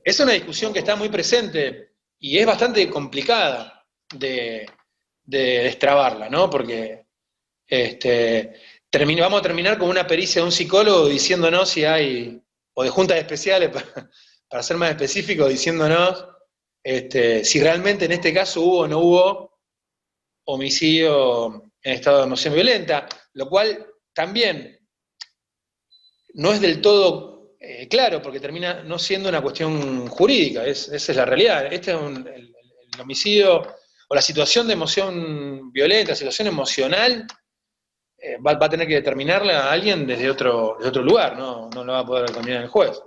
Es una discusión que está muy presente y es bastante complicada de destrabarla, ¿no? Porque vamos a terminar con una pericia de un psicólogo diciéndonos si hay, o de juntas especiales, para ser más específico, diciéndonos si realmente en este caso hubo o no hubo homicidio en estado de emoción violenta, lo cual también no es del todo claro, porque termina no siendo una cuestión jurídica, esa es la realidad. El homicidio o la situación de emoción violenta, la situación emocional, va a tener que determinarla a alguien desde otro lugar, no lo va a poder determinar el juez.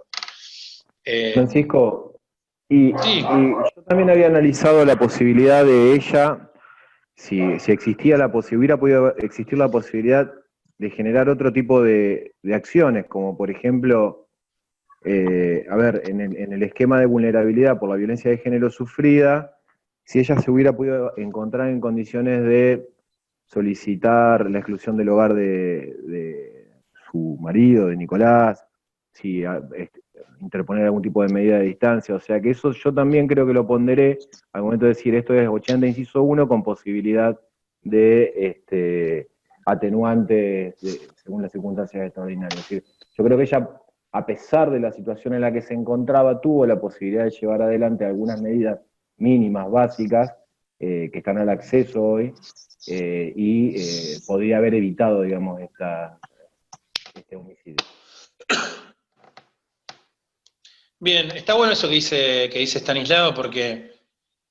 Francisco, sí. y yo también había analizado la posibilidad de ella, si existía hubiera podido existir la posibilidad de generar otro tipo de acciones, como por ejemplo, en el esquema de vulnerabilidad por la violencia de género sufrida, si ella se hubiera podido encontrar en condiciones de solicitar la exclusión del hogar de su marido, de Nicolás, si interponer algún tipo de medida de distancia, o sea que eso yo también creo que lo ponderé al momento de decir esto es 80 inciso 1 con posibilidad de atenuantes según las circunstancias extraordinarias. Es decir, yo creo que ella, a pesar de la situación en la que se encontraba, tuvo la posibilidad de llevar adelante algunas medidas mínimas, básicas, que están al acceso hoy, y podría haber evitado, digamos, este homicidio. Bien, está bueno eso que dice Stanislao, porque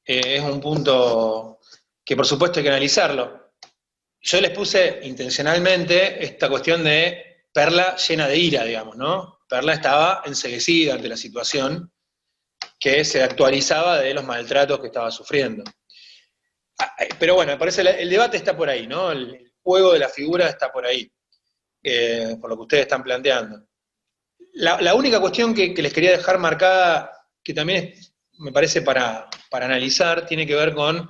es un punto que por supuesto hay que analizarlo. Yo les puse intencionalmente esta cuestión de Perla llena de ira, digamos, ¿no? Perla estaba enceguecida ante la situación que se actualizaba de los maltratos que estaba sufriendo. Pero bueno, me parece el debate está por ahí, ¿no? El juego de la figura está por ahí, por lo que ustedes están planteando. La única cuestión que les quería dejar marcada, que también me parece, para analizar, tiene que ver con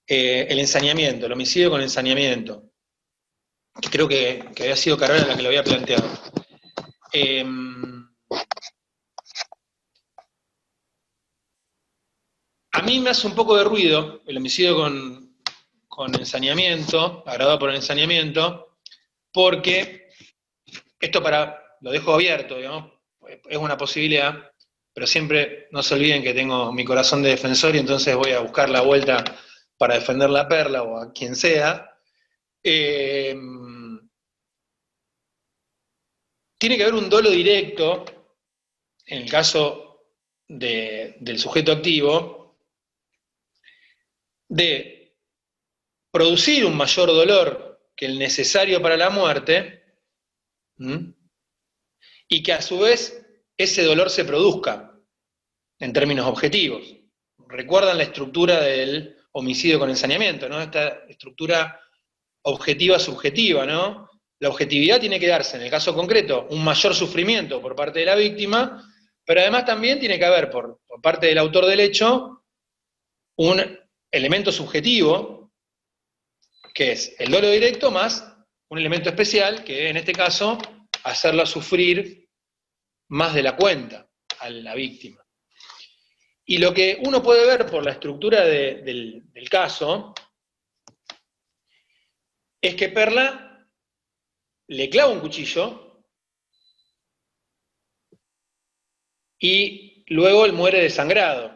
el ensañamiento, el homicidio con ensañamiento, que creo que había sido Carola la que lo había planteado. A mí me hace un poco de ruido el homicidio con ensañamiento, agravado por el ensañamiento, porque esto lo dejo abierto, digamos, es una posibilidad, pero siempre no se olviden que tengo mi corazón de defensor y entonces voy a buscar la vuelta para defender la Perla o a quien sea. Tiene que haber un dolo directo, en el caso del sujeto activo, de producir un mayor dolor que el necesario para la muerte, y que a su vez ese dolor se produzca en términos objetivos. ¿Recuerdan la estructura del homicidio con ensañamiento, ¿no? Esta estructura objetiva-subjetiva, ¿no? La objetividad tiene que darse, en el caso concreto, un mayor sufrimiento por parte de la víctima, pero además también tiene que haber, por parte del autor del hecho, un elemento subjetivo, que es el dolo directo, más un elemento especial, que en este caso, hacerla sufrir más de la cuenta a la víctima. Y lo que uno puede ver por la estructura del caso, es que Perla le clava un cuchillo y luego él muere desangrado.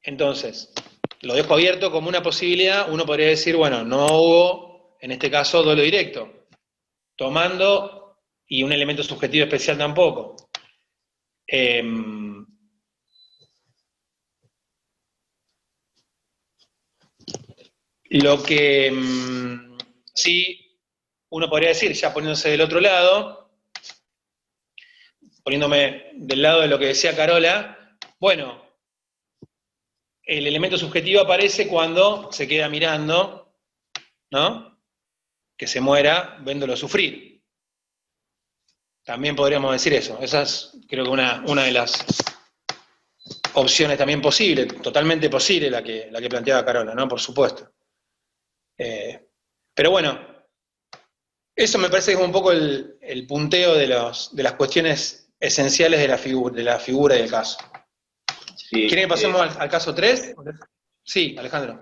Entonces, lo dejo abierto como una posibilidad. Uno podría decir, bueno, no hubo, en este caso, dolo directo, tomando, y un elemento subjetivo especial tampoco. Lo que sí uno podría decir, ya poniéndose del otro lado, poniéndome del lado de lo que decía Carola, bueno, el elemento subjetivo aparece cuando se queda mirando, ¿no? Que se muera, viéndolo sufrir. También podríamos decir eso. Esa es, creo que una de las opciones también posibles, totalmente posible la que planteaba Carola, ¿no? Por supuesto. Pero bueno, eso me parece que es un poco el punteo de las cuestiones esenciales de la figura y del caso. Sí, ¿Quieren que pasemos al caso 3? Sí, Alejandro.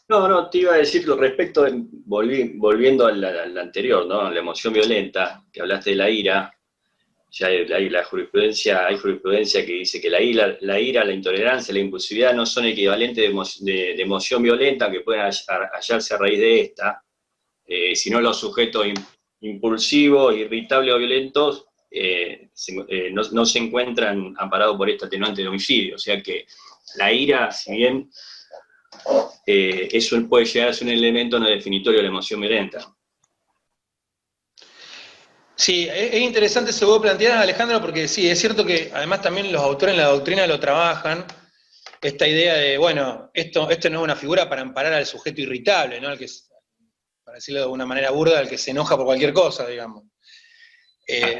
No, te iba a decir respecto, volviendo al anterior, ¿no? La emoción violenta, que hablaste de la ira, ya hay jurisprudencia que dice que la ira, la intolerancia, la impulsividad no son equivalentes de emoción violenta que pueden hallarse a raíz de esta, sino los sujetos impulsivos, irritables o violentos no se encuentran amparados por esta atenuante de homicidio. O sea que la ira, si bien eso puede llegar a ser un elemento no definitorio de la emoción violenta. Sí, es interesante eso que vos planteás, Alejandro, porque sí, es cierto que además también los autores en la doctrina lo trabajan, esta idea de, bueno, esto no es una figura para amparar al sujeto irritable, ¿no? Al que, para decirlo de una manera burda, al que se enoja por cualquier cosa, digamos.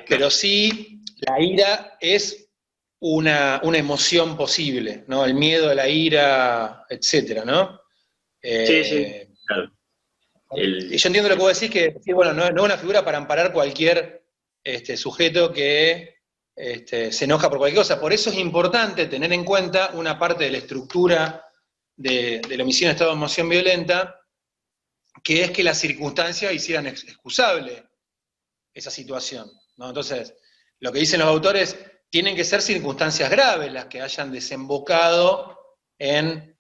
Pero sí, la ira es una emoción posible, ¿no? El miedo, la ira, etcétera, ¿no? Sí, claro. Y yo entiendo lo que vos decís, que bueno, no es una figura para amparar cualquier sujeto que se enoja por cualquier cosa. Por eso es importante tener en cuenta una parte de la estructura del homicidio en estado de emoción violenta, que es que las circunstancias hicieran excusable esa situación, ¿no? Entonces, lo que dicen los autores, tienen que ser circunstancias graves las que hayan desembocado en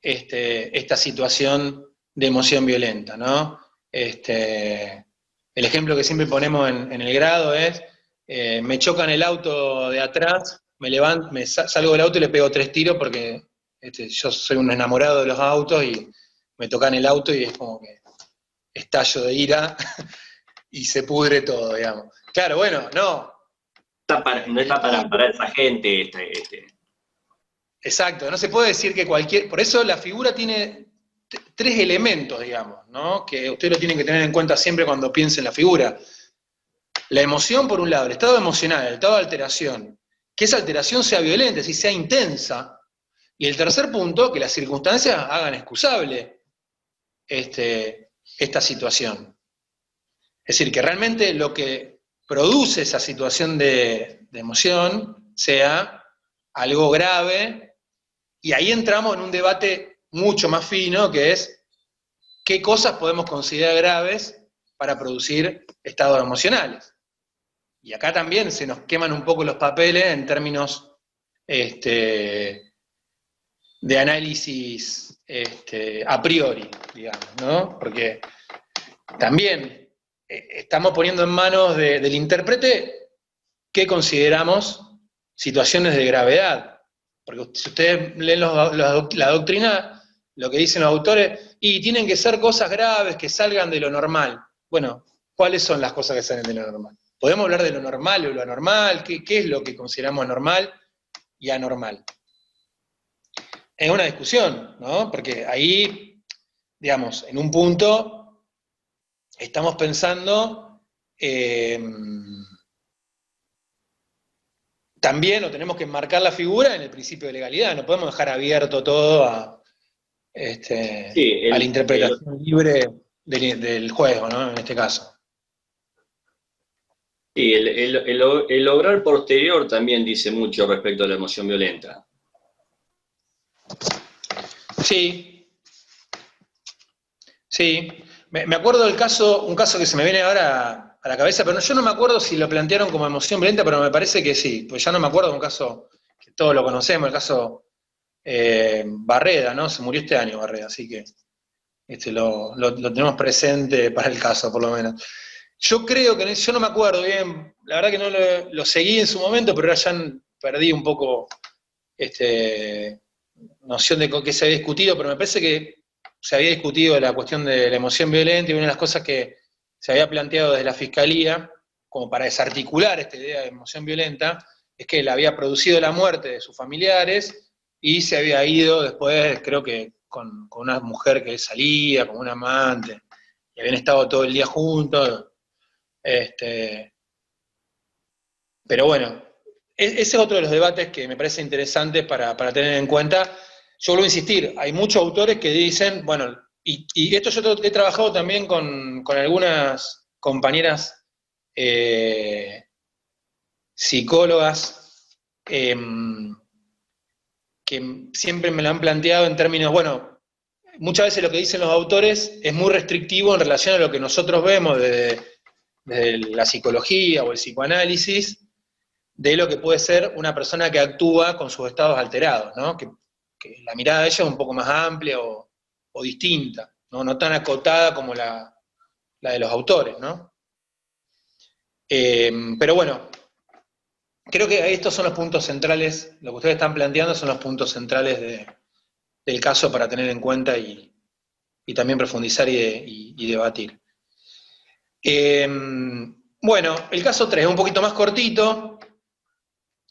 esta situación de emoción violenta, ¿no? El ejemplo que siempre ponemos en el grado es, me chocan el auto de atrás, salgo del auto y le pego 3 tiros porque yo soy un enamorado de los autos y me tocan el auto y es como que estallo de ira y se pudre todo, digamos. Claro, bueno, no. No está para amparar a esa gente. Exacto, no se puede decir que por eso la figura tiene 3 elementos, digamos, ¿no? Que ustedes lo tienen que tener en cuenta siempre cuando piensen la figura. La emoción, por un lado, el estado emocional, el estado de alteración, que esa alteración sea violenta, es decir, sea intensa. Y el tercer punto, que las circunstancias hagan excusable esta situación. Es decir, que realmente lo que produce esa situación de emoción sea algo grave, y ahí entramos en un debate mucho más fino, que es qué cosas podemos considerar graves para producir estados emocionales. Y acá también se nos queman un poco los papeles en términos de análisis a priori, digamos, ¿no? Porque también estamos poniendo en manos del intérprete qué consideramos situaciones de gravedad. Porque si ustedes leen la doctrina, lo que dicen los autores, y tienen que ser cosas graves que salgan de lo normal. Bueno, ¿cuáles son las cosas que salen de lo normal? ¿Podemos hablar de lo normal o lo anormal? ¿Qué es lo que consideramos normal y anormal? Es una discusión, ¿no? Porque ahí, digamos, en un punto estamos pensando también, o tenemos que enmarcar la figura en el principio de legalidad, no podemos dejar abierto todo a la interpretación libre del juego, ¿no? En este caso. Sí, el lograr posterior también dice mucho respecto a la emoción violenta. Sí. Sí. Me acuerdo del caso, un caso que se me viene ahora a la cabeza, pero yo no me acuerdo si lo plantearon como emoción violenta, pero me parece que sí, pues ya no me acuerdo de un caso que todos lo conocemos, el caso Barreda, ¿no? Se murió este año Barreda, así que lo tenemos presente para el caso, por lo menos. Yo creo que, yo no me acuerdo bien, la verdad que no lo seguí en su momento, pero ahora ya perdí un poco noción de qué se había discutido, pero me parece que se había discutido la cuestión de la emoción violenta, y una de las cosas que se había planteado desde la Fiscalía, como para desarticular esta idea de emoción violenta, es que él había producido la muerte de sus familiares y se había ido después, creo que con una mujer que salía, con un amante, y habían estado todo el día juntos. Pero bueno, ese es otro de los debates que me parece interesante para tener en cuenta. Yo vuelvo a insistir, hay muchos autores que dicen, bueno, y esto yo he trabajado también con algunas compañeras psicólogas que siempre me lo han planteado en términos, bueno, muchas veces lo que dicen los autores es muy restrictivo en relación a lo que nosotros vemos desde la psicología o el psicoanálisis, de lo que puede ser una persona que actúa con sus estados alterados, ¿no? Que la mirada de ella es un poco más amplia o distinta, no tan acotada como la de los autores, ¿no? Pero bueno, creo que estos son los puntos centrales, lo que ustedes están planteando son los puntos centrales del caso para tener en cuenta y también profundizar y debatir. Bueno, el caso 3 es un poquito más cortito,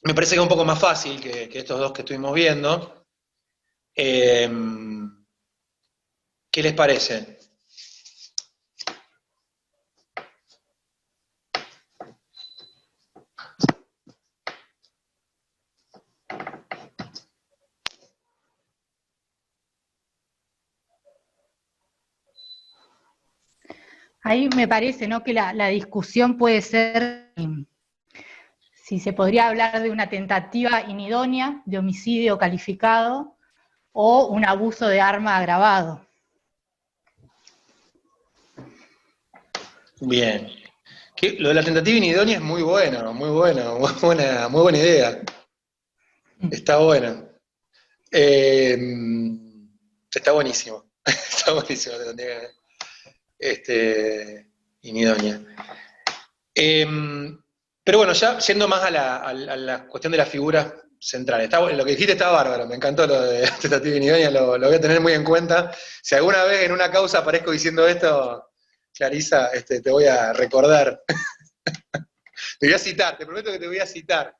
me parece que es un poco más fácil que estos dos que estuvimos viendo. ¿Qué les parece? Ahí me parece, ¿no?, que la discusión puede ser si se podría hablar de una tentativa inidónea de homicidio calificado o un abuso de arma agravado. Bien. Lo de la tentativa inidónea es muy buena idea. Está buena. Está buenísimo. Está buenísimo la tentativa inidónea. Pero bueno, ya yendo más a la cuestión de las figuras centrales. Lo que dijiste está bárbaro, me encantó lo de la tentativa inidónea, lo voy a tener muy en cuenta. Si alguna vez en una causa aparezco diciendo esto, Clarisa, te voy a recordar. Te voy a citar, te prometo que te voy a citar.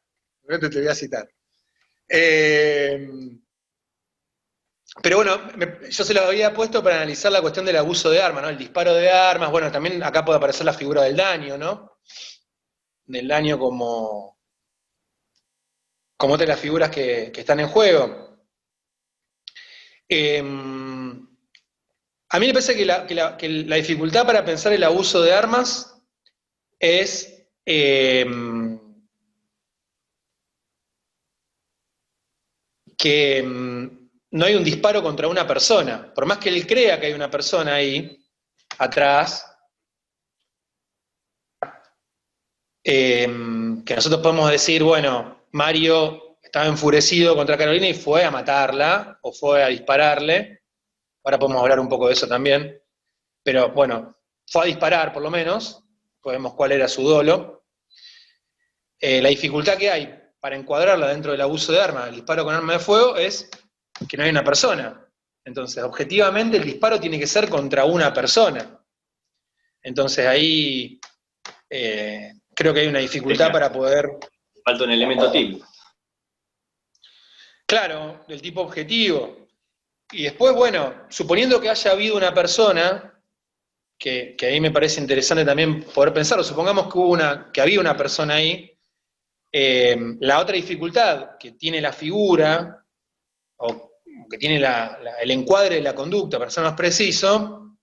Pero bueno, yo se lo había puesto para analizar la cuestión del abuso de armas, ¿no? El disparo de armas, bueno, también acá puede aparecer la figura del daño, ¿no? Del daño como como otras de las figuras que están en juego. A mí me parece que la dificultad para pensar el abuso de armas es que no hay un disparo contra una persona. Por más que él crea que hay una persona ahí, atrás, que nosotros podemos decir, bueno, Mario estaba enfurecido contra Carolina y fue a matarla, o fue a dispararle. Ahora podemos hablar un poco de eso también. Pero bueno, fue a disparar por lo menos, podemos cuál era su dolo. La dificultad que hay para encuadrarla dentro del abuso de arma, el disparo con arma de fuego, es que no hay una persona. Entonces, objetivamente, el disparo tiene que ser contra una persona. Entonces, ahí creo que hay una dificultad para poder... Falta un elemento tipo. Claro, del tipo objetivo. Y después, bueno, suponiendo que haya habido una persona, que ahí me parece interesante también poder pensarlo, supongamos que había una persona ahí, la otra dificultad que tiene la figura, o que tiene el encuadre de la conducta, para ser más preciso,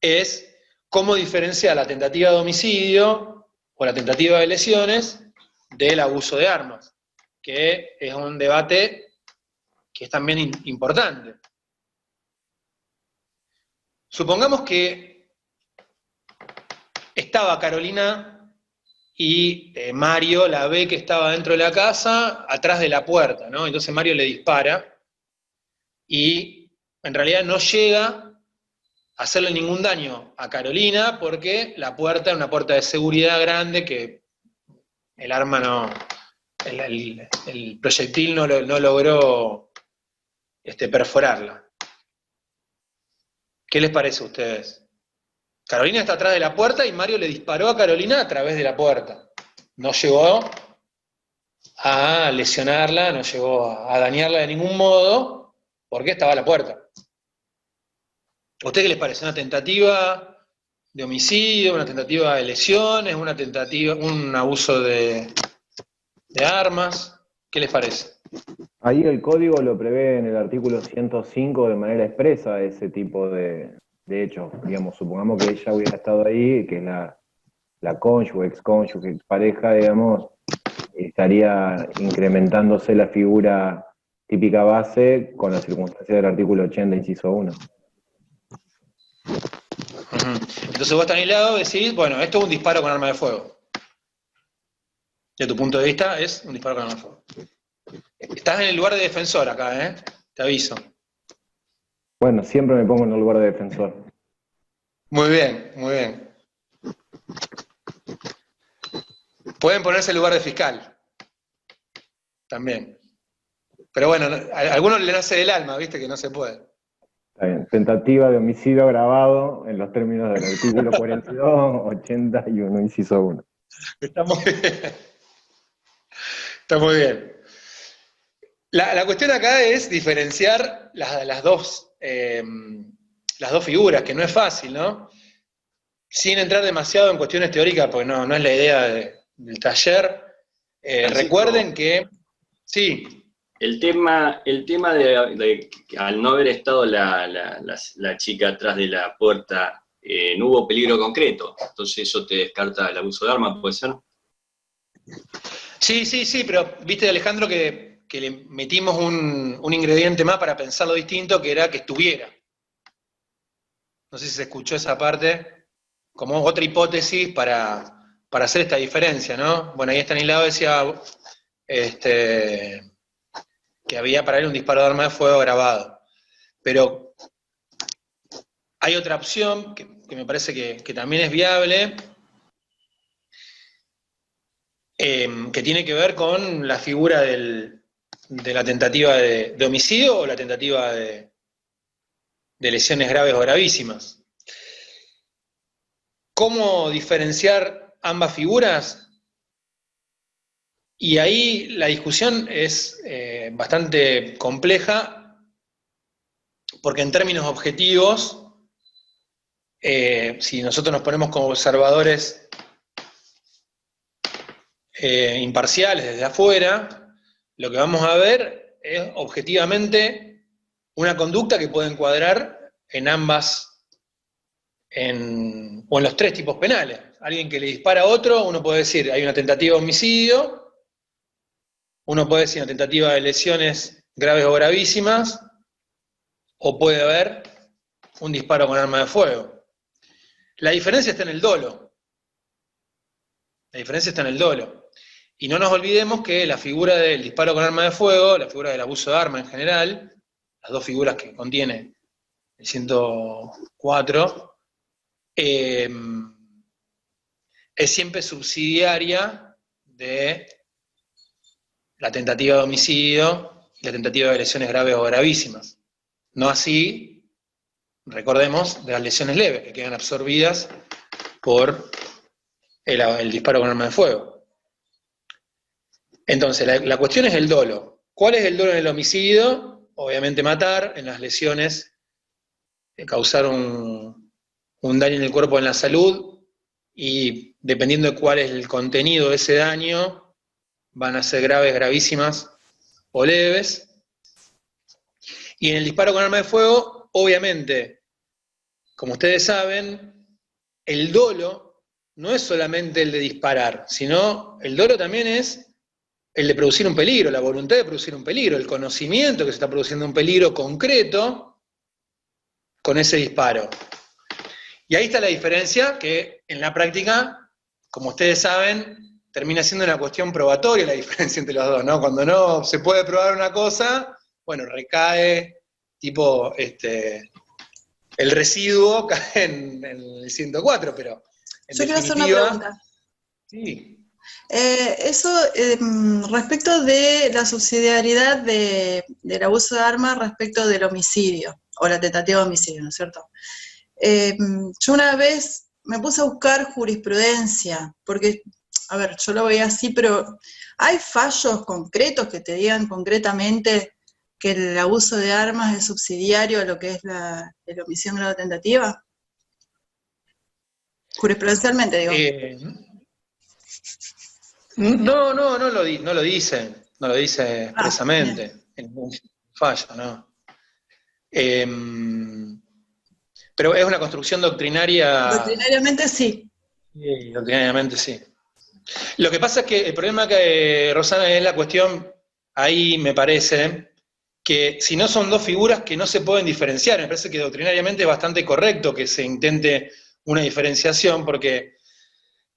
es cómo diferenciar la tentativa de homicidio o la tentativa de lesiones del abuso de armas, que es un debate que es también importante. Supongamos que estaba Carolina y Mario la ve que estaba dentro de la casa, atrás de la puerta, ¿no? Entonces Mario le dispara y en realidad no llega a hacerle ningún daño a Carolina porque la puerta es una puerta de seguridad grande que el arma no, el proyectil no logró perforarla. ¿Qué les parece a ustedes? Carolina está atrás de la puerta y Mario le disparó a Carolina a través de la puerta. No llegó a lesionarla, no llegó a dañarla de ningún modo, porque estaba a la puerta. ¿A usted qué les parece? ¿Una tentativa de homicidio, una tentativa de lesiones, una tentativa, un abuso de armas? ¿Qué les parece? Ahí el código lo prevé en el artículo 105 de manera expresa ese tipo de hechos. Digamos, supongamos que ella hubiera estado ahí, que es la cónyuge, excónyuge, expareja, digamos, estaría incrementándose la figura típica base con la circunstancia del artículo 80, inciso 1. Entonces vos, Stanislao, decís, bueno, esto es un disparo con arma de fuego. De tu punto de vista, es un disparo con arma de fuego. Estás en el lugar de defensor acá, te aviso. Bueno, siempre me pongo en el lugar de defensor. Muy bien, muy bien. Pueden ponerse en lugar de fiscal. También. Pero bueno, a algunos le nace del alma, viste, que no se puede. Está bien. Tentativa de homicidio agravado en los términos del artículo 42, 81, inciso 1. Está muy bien. Está muy bien. La cuestión acá es diferenciar las dos figuras, que no es fácil, ¿no? Sin entrar demasiado en cuestiones teóricas, porque no es la idea del taller. Recuerden que... Sí. El tema de al no haber estado la chica atrás de la puerta, no hubo peligro concreto. Entonces eso te descarta el abuso de armas, ¿puede ser? Sí, pero viste, Alejandro, que le metimos un ingrediente más para pensarlo distinto, que era que estuviera. No sé si se escuchó esa parte, como otra hipótesis para hacer esta diferencia, ¿no? Bueno, ahí Stanislao decía que había para él un disparo de arma de fuego grabado. Pero hay otra opción que me parece que también es viable, que tiene que ver con la figura de la tentativa de homicidio o la tentativa de lesiones graves o gravísimas. ¿Cómo diferenciar ambas figuras? Y ahí la discusión es bastante compleja, porque en términos objetivos, si nosotros nos ponemos como observadores imparciales desde afuera, lo que vamos a ver es objetivamente una conducta que puede encuadrar en ambas, o en los tres tipos penales. Alguien que le dispara a otro, uno puede decir, hay una tentativa de homicidio, uno puede decir una tentativa de lesiones graves o gravísimas, o puede haber un disparo con arma de fuego. La diferencia está en el dolo. La diferencia está en el dolo. Y no nos olvidemos que la figura del disparo con arma de fuego, la figura del abuso de arma en general, las dos figuras que contiene el 104, es siempre subsidiaria de la tentativa de homicidio y la tentativa de lesiones graves o gravísimas. No así, recordemos, de las lesiones leves, que quedan absorbidas por el disparo con arma de fuego. Entonces, la cuestión es el dolo. ¿Cuál es el dolo en el homicidio? Obviamente matar, en las lesiones, causar un daño en el cuerpo o en la salud, y dependiendo de cuál es el contenido de ese daño, van a ser graves, gravísimas o leves. Y en el disparo con arma de fuego, obviamente, como ustedes saben, el dolo no es solamente el de disparar, sino el dolo también es el de producir un peligro, la voluntad de producir un peligro, el conocimiento que se está produciendo un peligro concreto con ese disparo. Y ahí está la diferencia, que en la práctica, como ustedes saben, termina siendo una cuestión probatoria la diferencia entre los dos, ¿no? Cuando no se puede probar una cosa, bueno, recae, tipo, el residuo cae en el 104, pero en Yo quiero hacer una definitiva, pregunta. sí. Respecto de la subsidiariedad del abuso de armas respecto del homicidio, o la tentativa de homicidio, ¿no es cierto? Yo una vez me puse a buscar jurisprudencia, porque, a ver, yo lo veía así, pero ¿hay fallos concretos que te digan concretamente que el abuso de armas es subsidiario a lo que es el homicidio en grado de tentativa? Jurisprudencialmente, digo. No lo dice expresamente, en ningún fallo, ¿no? Pero es una construcción doctrinaria. Doctrinariamente sí. Sí, doctrinariamente sí. Lo que pasa es que el problema que, Rosana, es la cuestión, ahí me parece, que si no son dos figuras que no se pueden diferenciar, me parece que doctrinariamente es bastante correcto que se intente una diferenciación, porque,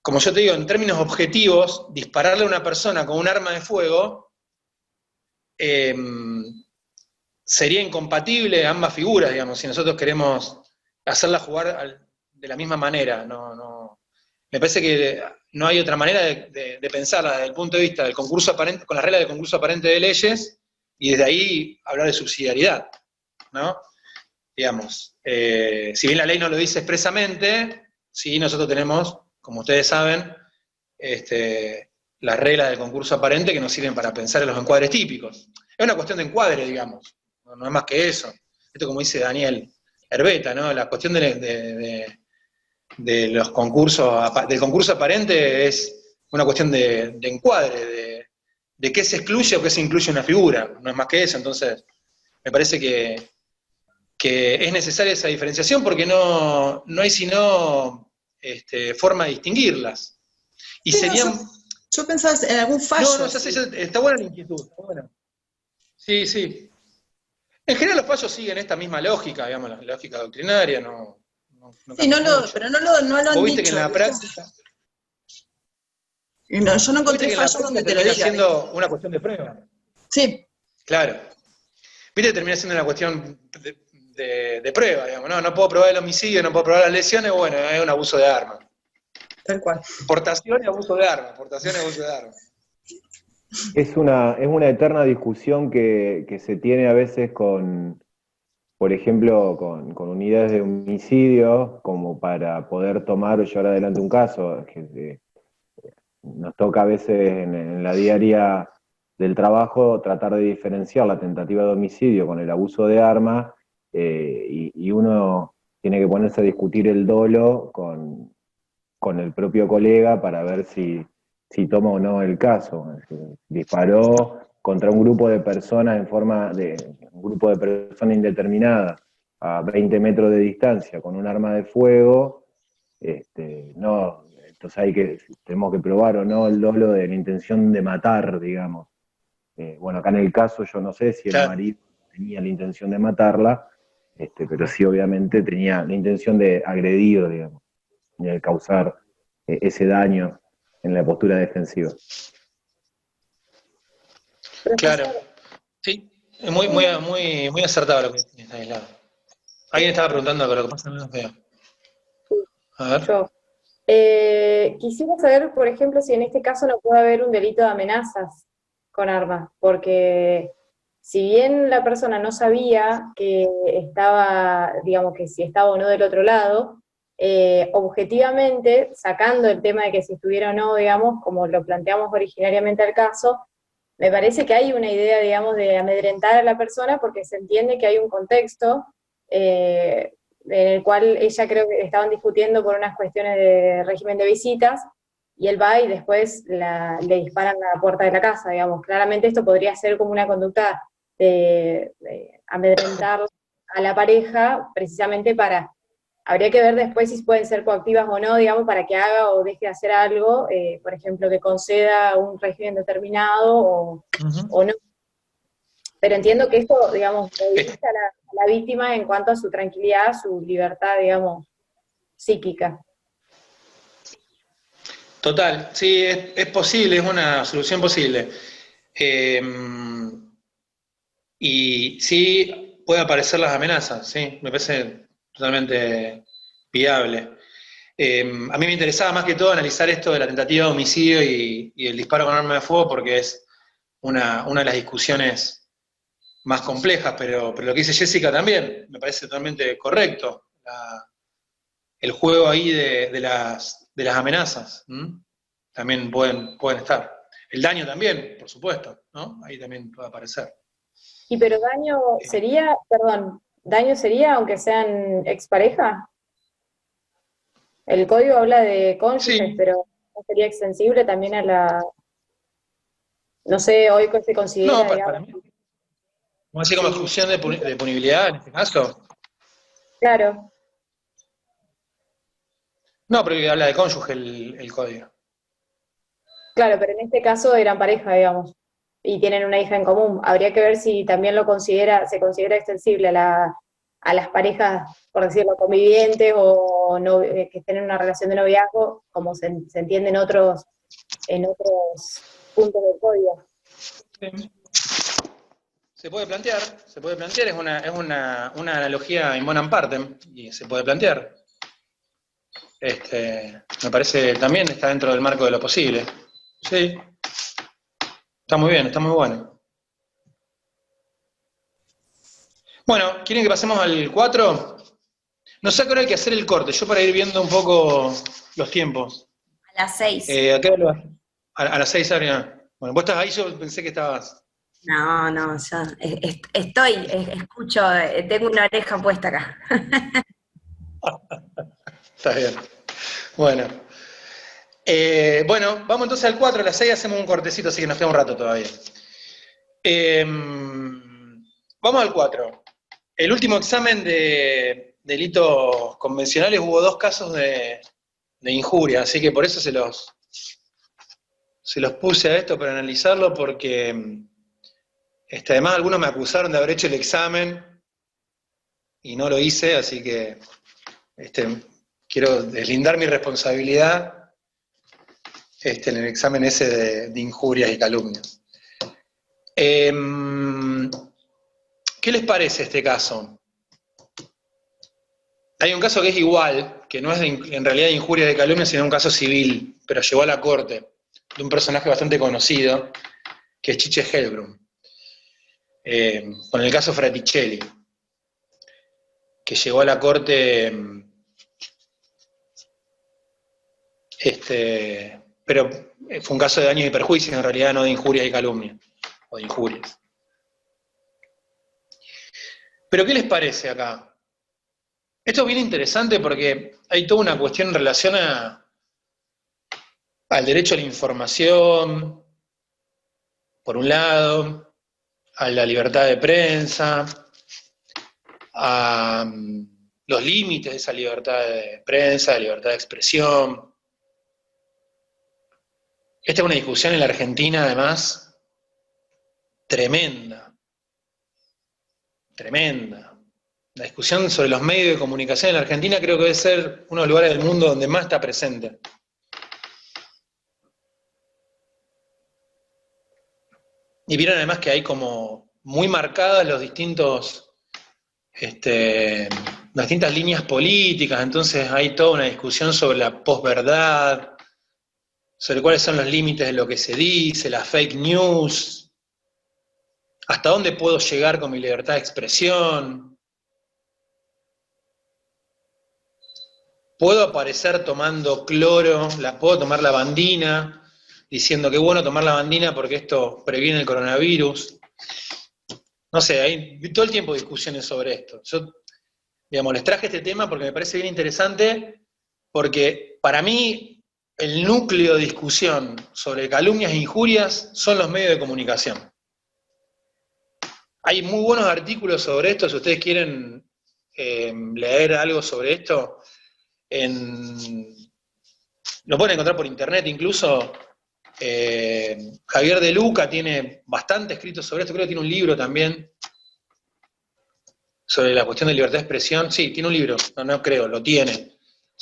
como yo te digo, en términos objetivos, dispararle a una persona con un arma de fuego sería incompatible ambas figuras, digamos, si nosotros queremos hacerla jugar de la misma manera. Me parece que no hay otra manera de pensarla desde el punto de vista del concurso aparente, con las reglas del concurso aparente de leyes, y desde ahí hablar de subsidiariedad, ¿no? Digamos, si bien la ley no lo dice expresamente, sí nosotros tenemos, como ustedes saben, las reglas del concurso aparente que nos sirven para pensar en los encuadres típicos. Es una cuestión de encuadre, digamos, no es más que eso. Esto, como dice Daniel Herbeta, ¿no? La cuestión de los concursos, del concurso aparente es una cuestión de encuadre, de qué se excluye o qué se incluye en una figura, no es más que eso. Entonces, me parece que es necesaria esa diferenciación porque no hay sino forma de distinguirlas. Y sí, serían... yo pensaba en algún fallo. No, ya sé, está buena la inquietud, está buena. Sí. En general los fallos siguen esta misma lógica, digamos, la lógica doctrinaria, sí, pero no lo han viste dicho. Que en la práctica... No, yo no encontré fallos donde te lo digan. Termina siendo una cuestión de prueba. Sí. Claro. Viste, termina siendo una cuestión de prueba, digamos, ¿no? No puedo probar el homicidio, no puedo probar las lesiones, bueno, es un abuso de arma. Tal cual. Portación y abuso de arma, Es una eterna discusión que se tiene a veces con, por ejemplo, con unidades de homicidio, como para poder tomar o llevar adelante un caso, que nos toca a veces en la diaria del trabajo tratar de diferenciar la tentativa de homicidio con el abuso de arma, y uno tiene que ponerse a discutir el dolo con el propio colega para ver si toma o no el caso. Disparó contra un grupo de personas un grupo de personas indeterminada a 20 metros de distancia con un arma de fuego, no, entonces tenemos que probar o no el dolo de la intención de matar, digamos. Bueno, acá en el caso yo no sé si el marido tenía la intención de matarla, pero sí obviamente tenía la intención de agredir, digamos, y de causar ese daño en la postura defensiva. Claro, sí, es muy acertado lo que está aislado. Alguien estaba preguntando, pero lo que pasa no lo veo. A ver. Yo. Quisiera saber, por ejemplo, si en este caso no puede haber un delito de amenazas con armas, porque si bien la persona no sabía que estaba, digamos, que si estaba o no del otro lado, objetivamente, sacando el tema de que si estuviera o no, digamos, como lo planteamos originariamente al caso, me parece que hay una idea, digamos, de amedrentar a la persona porque se entiende que hay un contexto en el cual ella creo que estaban discutiendo por unas cuestiones de régimen de visitas, y él va y después le disparan a la puerta de la casa, digamos. Claramente esto podría ser como una conducta de amedrentar a la pareja, precisamente habría que ver después si pueden ser coactivas o no, digamos, para que haga o deje de hacer algo, por ejemplo, que conceda un régimen determinado o no. Pero entiendo que esto, digamos, moviliza a la víctima en cuanto a su tranquilidad, su libertad, digamos, psíquica. Total, sí, es posible, es una solución posible. Y sí, puede aparecer las amenazas, sí, me parece totalmente viable. A mí me interesaba más que todo analizar esto de la tentativa de homicidio y el disparo con arma de fuego porque es una de las discusiones más complejas, pero lo que dice Jessica también me parece totalmente correcto. El juego ahí de las amenazas también pueden estar. El daño también, por supuesto, ¿no? Ahí también puede aparecer. Y pero daño sería aunque sean expareja. El código habla de cónyuges, sí, pero ¿no sería extensible también a la... No sé, hoy se considera... No, para mí. ¿Cómo así como exclusión de punibilidad en este caso? Claro. No, pero habla de cónyuge el código. Claro, pero en este caso eran pareja, digamos, y tienen una hija en común. Habría que ver si también se considera extensible a las parejas, por decirlo, convivientes o no, que estén en una relación de noviazgo, como se entiende en otros puntos del código. Se puede plantear, es una analogía in bonam partem, y se puede plantear. Me parece también está dentro del marco de lo posible. Sí. Está muy bien, está muy bueno. Bueno, ¿quieren que pasemos al 4? No sé a qué hora hay que hacer el corte, yo para ir viendo un poco los tiempos. A las 6. A las 6, Adriana. Bueno, vos estás ahí, yo pensé que estabas... No, yo escucho, tengo una oreja puesta acá. Está bien. Bueno. Bueno, vamos entonces al 4, a las 6 hacemos un cortecito, así que nos queda un rato todavía. Vamos al 4. El último examen de delitos convencionales hubo 2 casos de injuria, así que por eso se los puse a esto para analizarlo, porque además algunos me acusaron de haber hecho el examen y no lo hice, así que quiero deslindar mi responsabilidad en el examen ese de injurias y calumnias. ¿Qué les parece este caso? Hay un caso que es igual, que no es en realidad de injurias y calumnias, sino un caso civil, pero llegó a la corte, de un personaje bastante conocido, que es Chiche Helbrum, con el caso Fraticelli, que llegó a la corte, pero fue un caso de daños y perjuicios, en realidad no de injurias y calumnias, o de injurias. Pero ¿qué les parece acá? Esto es bien interesante porque hay toda una cuestión en relación al derecho a la información, por un lado, a la libertad de prensa, a los límites de esa libertad de prensa, de libertad de expresión. Esta es una discusión en la Argentina, además, tremenda. La discusión sobre los medios de comunicación en la Argentina creo que debe ser uno de los lugares del mundo donde más está presente. Y vieron además que hay como muy marcadas las distintas líneas políticas, entonces hay toda una discusión sobre la posverdad, sobre cuáles son los límites de lo que se dice, las fake news, hasta dónde puedo llegar con mi libertad de expresión. Puedo aparecer tomando cloro, puedo tomar lavandina, diciendo que es bueno tomar lavandina porque esto previene el coronavirus. No sé, hay todo el tiempo discusiones sobre esto. Yo, digamos, les traje este tema porque me parece bien interesante, porque para mí el núcleo de discusión sobre calumnias e injurias son los medios de comunicación. Hay muy buenos artículos sobre esto, si ustedes quieren leer algo sobre esto, lo pueden encontrar por internet incluso. Javier De Luca tiene bastante escrito sobre esto, creo que tiene un libro también sobre la cuestión de libertad de expresión. Sí, tiene un libro, no creo, lo tiene.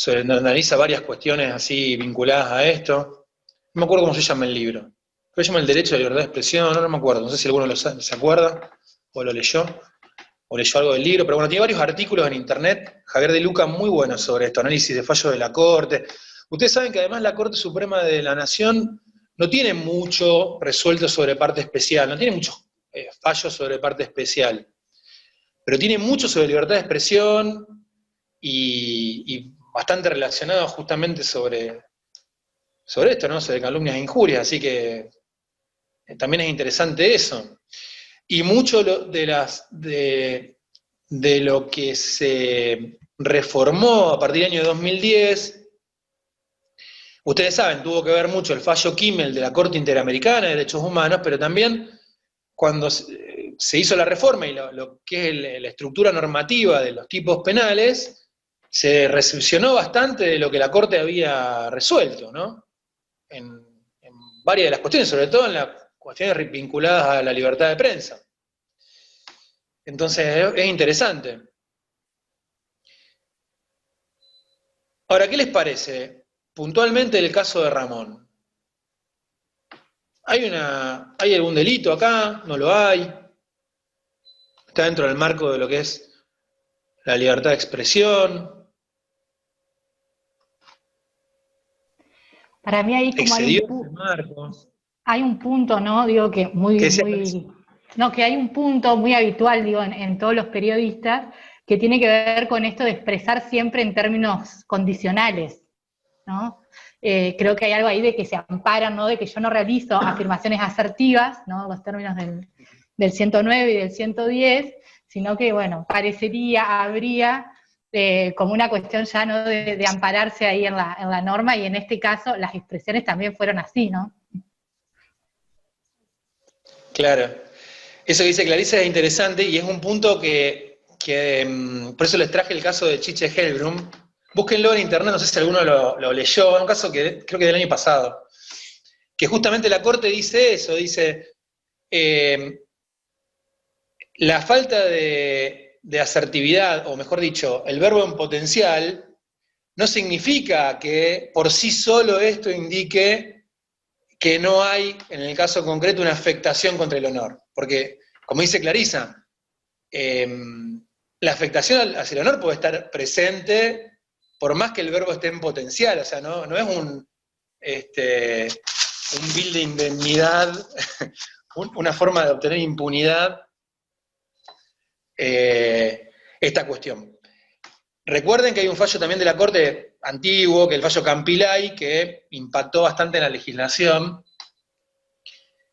Analiza varias cuestiones así vinculadas a esto. No me acuerdo cómo se llama el libro. Creo que se llama El derecho a la libertad de expresión, no me acuerdo, no sé si alguno se acuerda, o lo leyó, o leyó algo del libro, pero bueno, tiene varios artículos en internet, Javier De Luca, muy buenos sobre esto, análisis de fallos de la Corte. Ustedes saben que además la Corte Suprema de la Nación no tiene mucho resuelto sobre parte especial, no tiene muchos fallos sobre parte especial, pero tiene mucho sobre libertad de expresión y bastante relacionado justamente sobre esto, ¿no? Sobre calumnias e injurias, así que también es interesante eso. Y mucho de lo que se reformó a partir del año 2010, ustedes saben, tuvo que ver mucho el fallo Kimmel de la Corte Interamericana de Derechos Humanos, pero también cuando se hizo la reforma y lo que es la estructura normativa de los tipos penales, se recepcionó bastante de lo que la Corte había resuelto, ¿no? En varias de las cuestiones, sobre todo en las cuestiones vinculadas a la libertad de prensa. Entonces es interesante. Ahora, ¿qué les parece puntualmente el caso de Ramón? ¿Hay algún delito acá? ¿No lo hay? ¿Está dentro del marco de lo que es la libertad de expresión? Para mí ahí como hay un punto, ¿no? Digo que que hay un punto muy habitual, digo, en todos los periodistas, que tiene que ver con esto de expresar siempre en términos condicionales, ¿no? Creo que hay algo ahí de que se amparan, ¿no? De que yo no realizo afirmaciones asertivas, ¿no? Los términos del 109 y del 110, sino que, bueno, habría como una cuestión ya, ¿no? de ampararse ahí en la norma, y en este caso las expresiones también fueron así, ¿no? Claro. Eso que dice Clarisa es interesante y es un punto que por eso les traje el caso de Chiche Hellblum. Búsquenlo en internet, no sé si alguno lo leyó, es un caso que creo que del año pasado, que justamente la Corte dice eso, dice la falta de asertividad, o mejor dicho, el verbo en potencial, no significa que por sí solo esto indique que no hay, en el caso concreto, una afectación contra el honor. Porque, como dice Clarisa, la afectación hacia el honor puede estar presente por más que el verbo esté en potencial, o sea, no es un bill de indemnidad, una forma de obtener impunidad, esta cuestión. Recuerden que hay un fallo también de la Corte antiguo, que es el fallo Campilay, que impactó bastante en la legislación,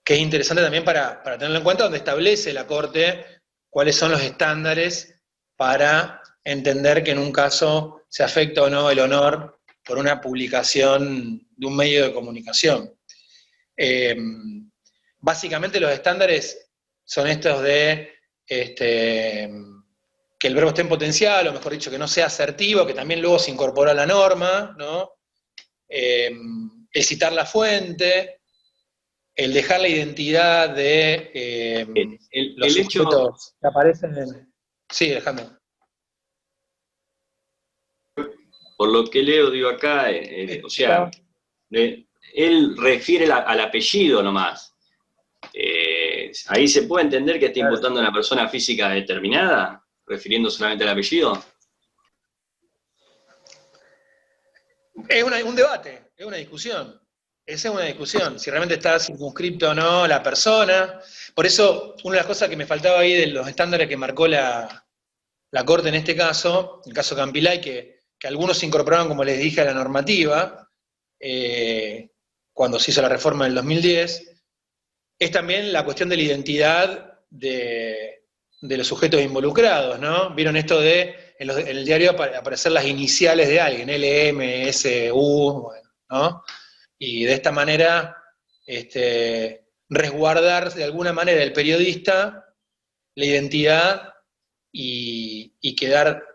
que es interesante también para tenerlo en cuenta, donde establece la Corte cuáles son los estándares para entender que en un caso se afecta o no el honor por una publicación de un medio de comunicación. básicamente los estándares son estos de que el verbo esté en potencial, o mejor dicho, que no sea asertivo, que también luego se incorporó a la norma, ¿no? El citar la fuente, el dejar la identidad de los sujetos que aparecen en... Sí, Alejandro. Por lo que leo, digo acá, o sea, él refiere al apellido nomás. ¿Ahí se puede entender que está imputando a una persona física determinada, refiriendo solamente al apellido? Es un debate, es una discusión. Esa es una discusión, si realmente está circunscripto o no la persona. Por eso, una de las cosas que me faltaba ahí de los estándares que marcó la Corte en este caso, el caso Campilay, que algunos se incorporaron, como les dije, a la normativa, cuando se hizo la reforma del 2010, es también la cuestión de la identidad de los sujetos involucrados, ¿no? Vieron esto de, en el diario aparecer las iniciales de alguien, LM, SU, bueno, ¿no? Y de esta manera, resguardar de alguna manera el periodista la identidad y quedar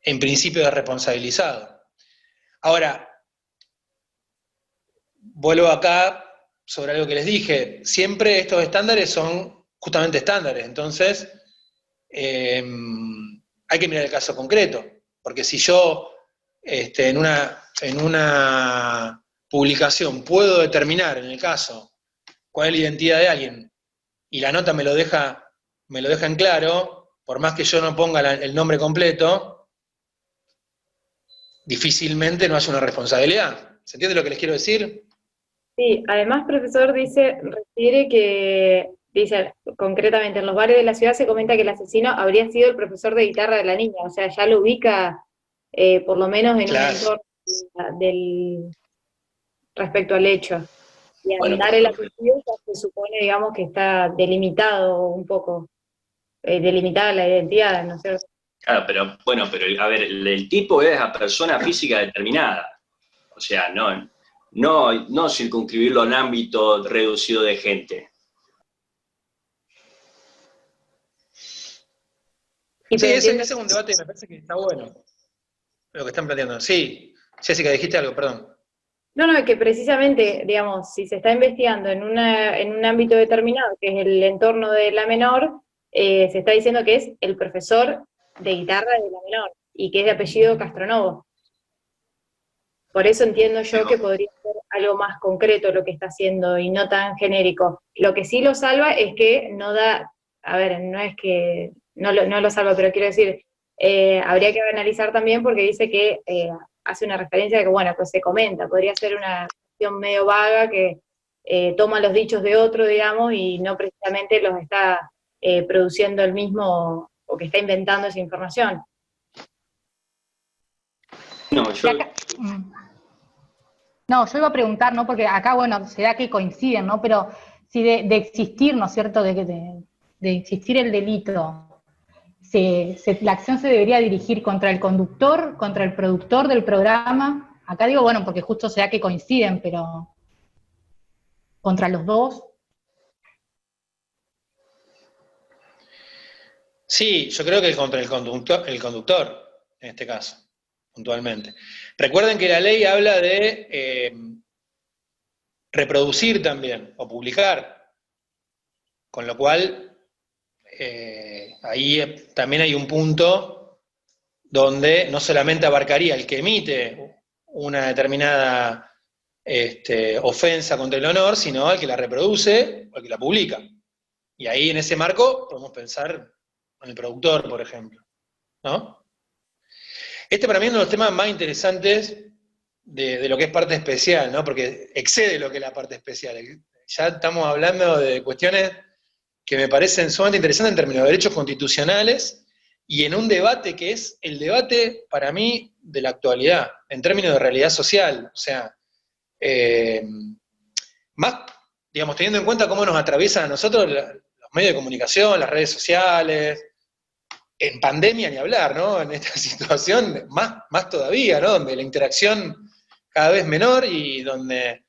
en principio desresponsabilizado. Ahora, vuelvo acá sobre algo que les dije, siempre estos estándares son justamente estándares, entonces hay que mirar el caso concreto, porque si yo en una publicación puedo determinar en el caso cuál es la identidad de alguien y la nota me lo deja en claro, por más que yo no ponga el nombre completo, difícilmente no haya una responsabilidad. ¿Se entiende lo que les quiero decir? Sí, además, profesor, refiere que, dice concretamente, en los barrios de la ciudad se comenta que el asesino habría sido el profesor de guitarra de la niña, o sea, ya lo ubica por lo menos en un entorno respecto al hecho. Y al dar el apellido ya se supone, digamos, que está delimitado un poco, delimitada la identidad, ¿no es cierto? Claro, pero a ver, el tipo es a persona física determinada. O sea, no circunscribirlo a un ámbito reducido de gente. Sí, ese es un debate que me parece que está bueno, lo que están planteando. Sí, Jessica, dijiste algo, perdón. No, que precisamente, digamos, si se está investigando en un ámbito determinado, que es el entorno de la menor, se está diciendo que es el profesor de guitarra de la menor, y que es de apellido Castronovo. Por eso entiendo yo que podría ser algo más concreto lo que está haciendo, y no tan genérico. Lo que sí lo salva es que no da, a ver, no es que, no lo salva, pero quiero decir, habría que analizar también porque dice que hace una referencia de que, bueno, pues se comenta, podría ser una cuestión medio vaga que toma los dichos de otro, digamos, y no precisamente los está produciendo el mismo, o que está inventando esa información. No, yo iba a preguntar, ¿no? Porque acá, bueno, será que coinciden, ¿no? Pero si de existir, ¿no es cierto?, de existir el delito, la acción se debería dirigir contra el conductor, contra el productor del programa. Acá digo, bueno, porque justo será que coinciden, pero contra los dos. Sí, yo creo que contra el conductor, en este caso, puntualmente. Recuerden que la ley habla de reproducir también, o publicar, con lo cual ahí también hay un punto donde no solamente abarcaría el que emite una determinada ofensa contra el honor, sino al que la reproduce o al que la publica. Y ahí en ese marco podemos pensar en el productor, por ejemplo, ¿no? Para mí es uno de los temas más interesantes de lo que es parte especial, ¿no? Porque excede lo que es la parte especial. Ya estamos hablando de cuestiones que me parecen sumamente interesantes en términos de derechos constitucionales y en un debate que es el debate, para mí, de la actualidad, en términos de realidad social. O sea, más, digamos, teniendo en cuenta cómo nos atraviesan a nosotros los medios de comunicación, las redes sociales, en pandemia ni hablar, ¿no? En esta situación, más todavía, ¿no? Donde la interacción cada vez menor y donde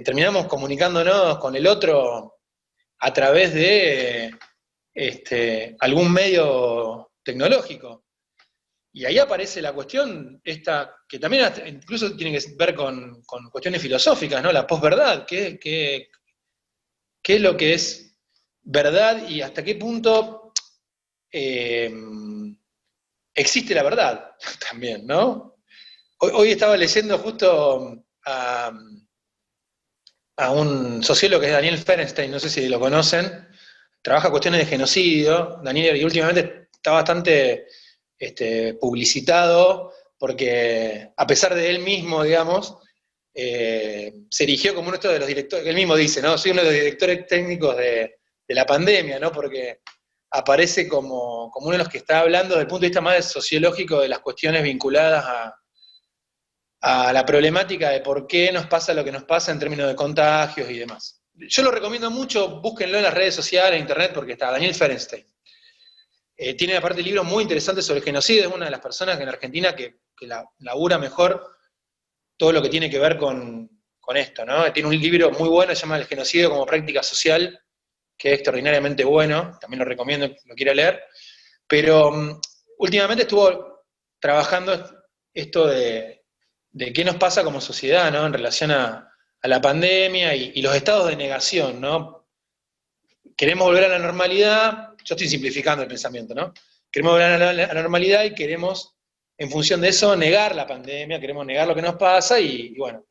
terminamos comunicándonos con el otro a través de algún medio tecnológico. Y ahí aparece la cuestión esta, que también incluso tiene que ver con cuestiones filosóficas, ¿no? La posverdad, ¿qué es lo que es verdad y hasta qué punto existe la verdad también, ¿no? Hoy estaba leyendo justo a un sociólogo que es Daniel Ferenstein, no sé si lo conocen, trabaja cuestiones de genocidio, Daniel, y últimamente está bastante publicitado, porque a pesar de él mismo, digamos, se erigió como uno de los directores, él mismo dice, ¿no? Soy uno de los directores técnicos de la pandemia, ¿no? Porque aparece como uno de los que está hablando desde el punto de vista más sociológico de las cuestiones vinculadas a la problemática de por qué nos pasa lo que nos pasa en términos de contagios y demás. Yo lo recomiendo mucho, búsquenlo en las redes sociales, en internet, porque está Daniel Ferenstein. Tiene aparte libros muy interesantes sobre el genocidio, es una de las personas en Argentina que labura mejor todo lo que tiene que ver con esto, ¿no? Tiene un libro muy bueno, se llama El genocidio como práctica social, que es extraordinariamente bueno, también lo recomiendo que lo quiera leer, pero últimamente estuvo trabajando esto de qué nos pasa como sociedad, ¿no? En relación a la pandemia y los estados de negación, ¿no? Queremos volver a la normalidad. Yo estoy simplificando el pensamiento, ¿no? Queremos volver a la normalidad y queremos, en función de eso, negar la pandemia, queremos negar lo que nos pasa y bueno,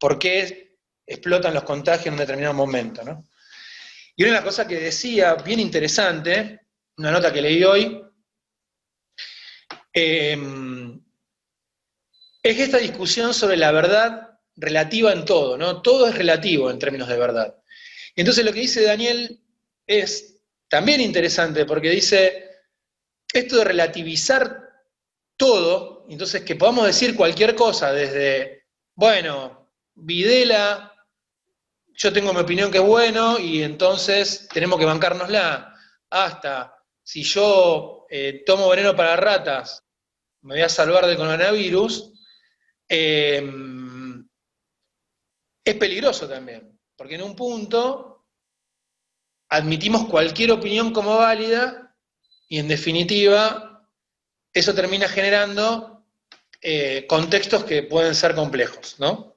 ¿por qué explotan los contagios en un determinado momento, ¿no? Y una cosa que decía, bien interesante, una nota que leí hoy, es esta discusión sobre la verdad relativa en todo, ¿no? Todo es relativo en términos de verdad. Y entonces lo que dice Daniel es también interesante, porque dice, esto de relativizar todo, entonces que podamos decir cualquier cosa, desde, bueno, Videla, yo tengo mi opinión que es bueno, y entonces tenemos que bancárnosla, hasta, si yo tomo veneno para ratas, me voy a salvar del coronavirus, es peligroso también, porque en un punto admitimos cualquier opinión como válida y en definitiva eso termina generando contextos que pueden ser complejos, ¿no?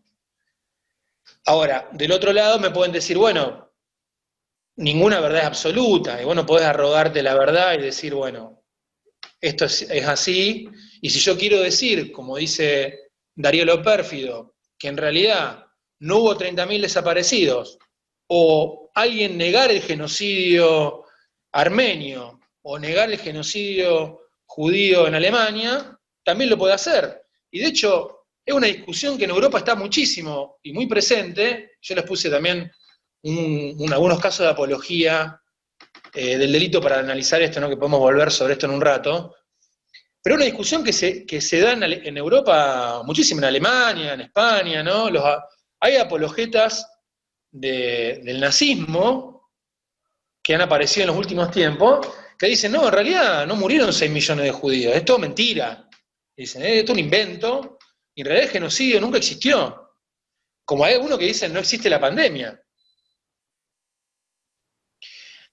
Ahora, del otro lado me pueden decir, bueno, ninguna verdad es absoluta, y vos no podés arrogarte la verdad y decir, bueno, esto es así, y si yo quiero decir, como dice Darío Lo Pérfido, que en realidad no hubo 30.000 desaparecidos, o alguien negar el genocidio armenio, o negar el genocidio judío en Alemania, también lo puede hacer. Y de hecho, es una discusión que en Europa está muchísimo y muy presente. Yo les puse también algunos casos de apología del delito para analizar esto, ¿no? Que podemos volver sobre esto en un rato. Pero una discusión que se da en Europa muchísimo, en Alemania, en España, ¿no? Hay apologetas del nazismo que han aparecido en los últimos tiempos, que dicen, no, en realidad no murieron 6 millones de judíos, es todo mentira. Dicen, esto es un invento, y en realidad el genocidio nunca existió. Como hay algunos que dicen, no existe la pandemia.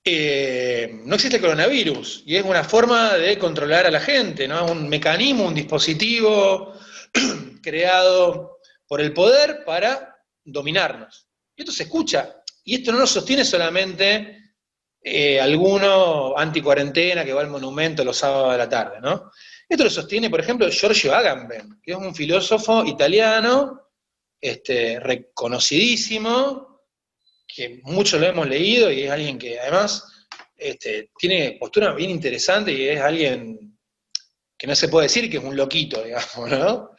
No existe el coronavirus, y es una forma de controlar a la gente, ¿no? Un mecanismo, un dispositivo creado por el poder para dominarnos. Y esto se escucha, y esto no lo sostiene solamente alguno anti-cuarentena que va al monumento los sábados de la tarde, ¿no? Esto lo sostiene, por ejemplo, Giorgio Agamben, que es un filósofo italiano, reconocidísimo, que muchos lo hemos leído, y es alguien que además tiene postura bien interesante, y es alguien que no se puede decir que es un loquito, digamos, ¿no?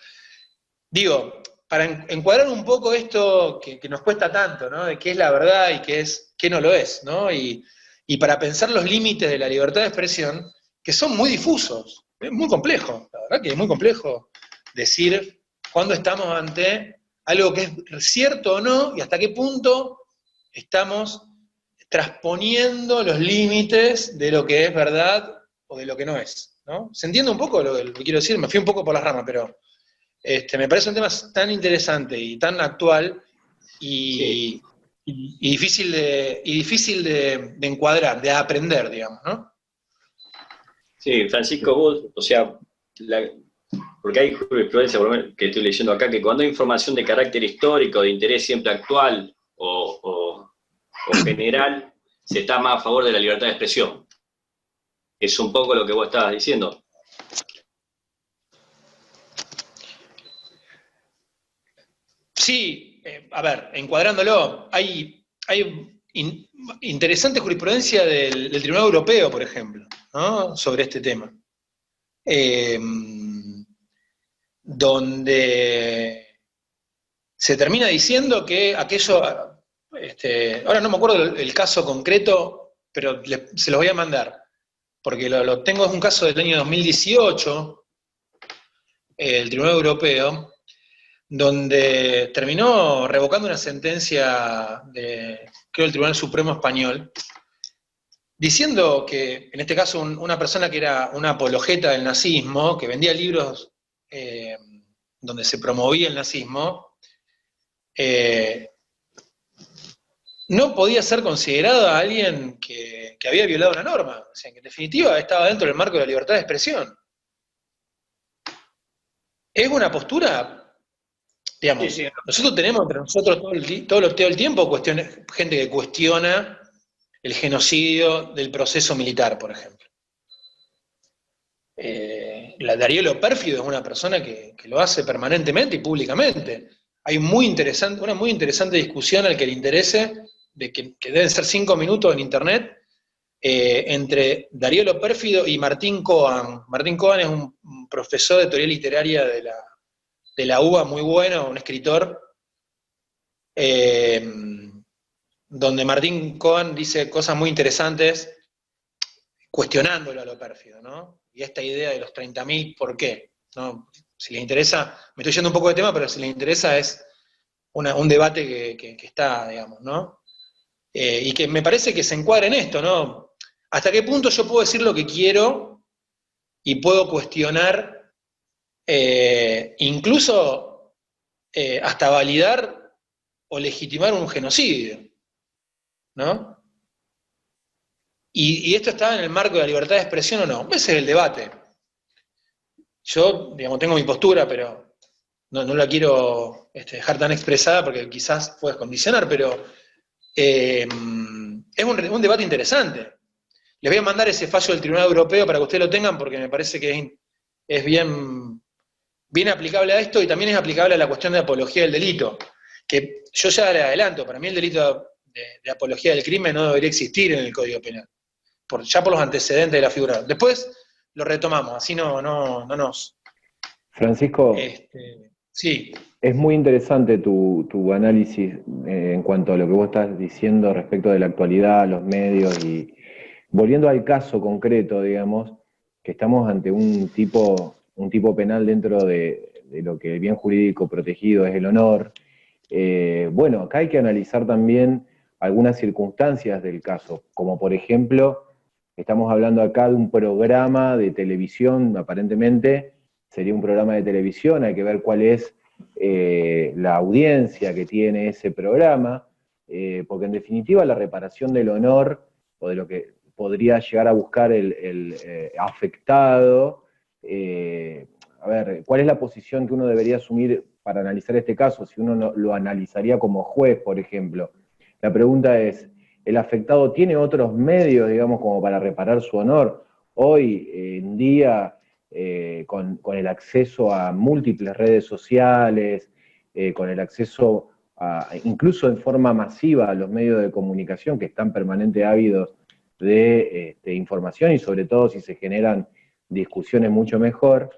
Digo, para encuadrar un poco esto que nos cuesta tanto, ¿no? De qué es la verdad y qué no lo es, ¿no? Y para pensar los límites de la libertad de expresión, que son muy difusos, es muy complejo, la verdad que es muy complejo decir cuándo estamos ante algo que es cierto o no, y hasta qué punto estamos transponiendo los límites de lo que es verdad o de lo que no es, ¿no? ¿Se entiende un poco lo que quiero decir? Me fui un poco por las ramas, pero me parece un tema tan interesante y tan actual, y y difícil de encuadrar, de aprender, digamos, ¿no? Sí, Francisco, vos, o sea, porque hay jurisprudencia, por lo menos, que estoy leyendo acá, que cuando hay información de carácter histórico, de interés siempre actual o general, se está más a favor de la libertad de expresión. Es un poco lo que vos estabas diciendo. Sí, a ver, encuadrándolo, hay interesante jurisprudencia del Tribunal Europeo, por ejemplo, ¿no? Sobre este tema. Donde se termina diciendo que aquello, ahora no me acuerdo el caso concreto, pero se los voy a mandar, porque lo tengo, es un caso del año 2018, el Tribunal Europeo, donde terminó revocando una sentencia creo, del Tribunal Supremo Español, diciendo que, en este caso, una persona que era una apologeta del nazismo, que vendía libros donde se promovía el nazismo, no podía ser considerado a alguien que había violado una norma. O sea, que en definitiva estaba dentro del marco de la libertad de expresión. Es una postura, digamos, sí. Nosotros tenemos entre nosotros todo el tiempo gente que cuestiona el genocidio del proceso militar, por ejemplo. Darío Lopérfido es una persona que lo hace permanentemente y públicamente. Hay una muy interesante discusión al que le interese, de que deben ser 5 minutos en internet, entre Darío Lopérfido y Martín Cohen. Martín Cohen es un profesor de teoría literaria de la UBA muy bueno, un escritor, donde Martín Cohen dice cosas muy interesantes cuestionándolo a Lopérfido, ¿no? Y esta idea de los 30.000, ¿por qué? ¿No? Si les interesa, me estoy yendo un poco de tema, pero si les interesa es un debate que está, digamos, ¿no? Y que me parece que se encuadra en esto, ¿no? ¿Hasta qué punto yo puedo decir lo que quiero y puedo cuestionar, incluso hasta validar o legitimar un genocidio, ¿no? Y esto está en el marco de la libertad de expresión o no. Ese es el debate. Yo, digamos, tengo mi postura, pero no la quiero dejar tan expresada porque quizás puedes condicionar, pero es un debate interesante. Les voy a mandar ese fallo del Tribunal Europeo para que ustedes lo tengan, porque me parece que es bien aplicable a esto y también es aplicable a la cuestión de apología del delito, que yo ya le adelanto, para mí el delito de apología del crimen no debería existir en el Código Penal, ya por los antecedentes de la figura. Después lo retomamos, así no nos... Francisco, sí. Es muy interesante tu análisis en cuanto a lo que vos estás diciendo respecto de la actualidad, los medios, y volviendo al caso concreto, digamos, que estamos ante un tipo penal dentro de lo que el bien jurídico protegido es el honor. Bueno, acá hay que analizar también algunas circunstancias del caso, como por ejemplo, estamos hablando acá de un programa de televisión, aparentemente sería un programa de televisión, hay que ver cuál es la audiencia que tiene ese programa, porque en definitiva la reparación del honor, o de lo que podría llegar a buscar el afectado, a ver, ¿cuál es la posición que uno debería asumir para analizar este caso? Si uno lo analizaría como juez, por ejemplo. La pregunta es, ¿el afectado tiene otros medios, digamos, como para reparar su honor? Hoy en día, con el acceso a múltiples redes sociales, con el acceso incluso en forma masiva a los medios de comunicación que están permanentemente ávidos de información y sobre todo si se generan discusiones mucho mejor,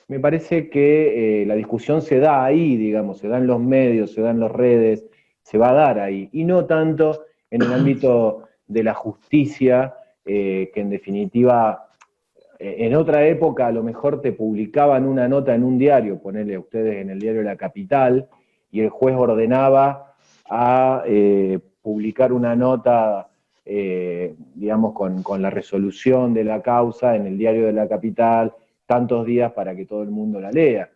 me parece que la discusión se da ahí, digamos, se da en los medios, se da en las redes, se va a dar ahí, y no tanto en el ámbito de la justicia, que en definitiva, en otra época a lo mejor te publicaban una nota en un diario, ponerle a ustedes en el diario La Capital, y el juez ordenaba a publicar una nota, digamos, con la resolución de la causa en el diario de La Capital, tantos días para que todo el mundo la lea.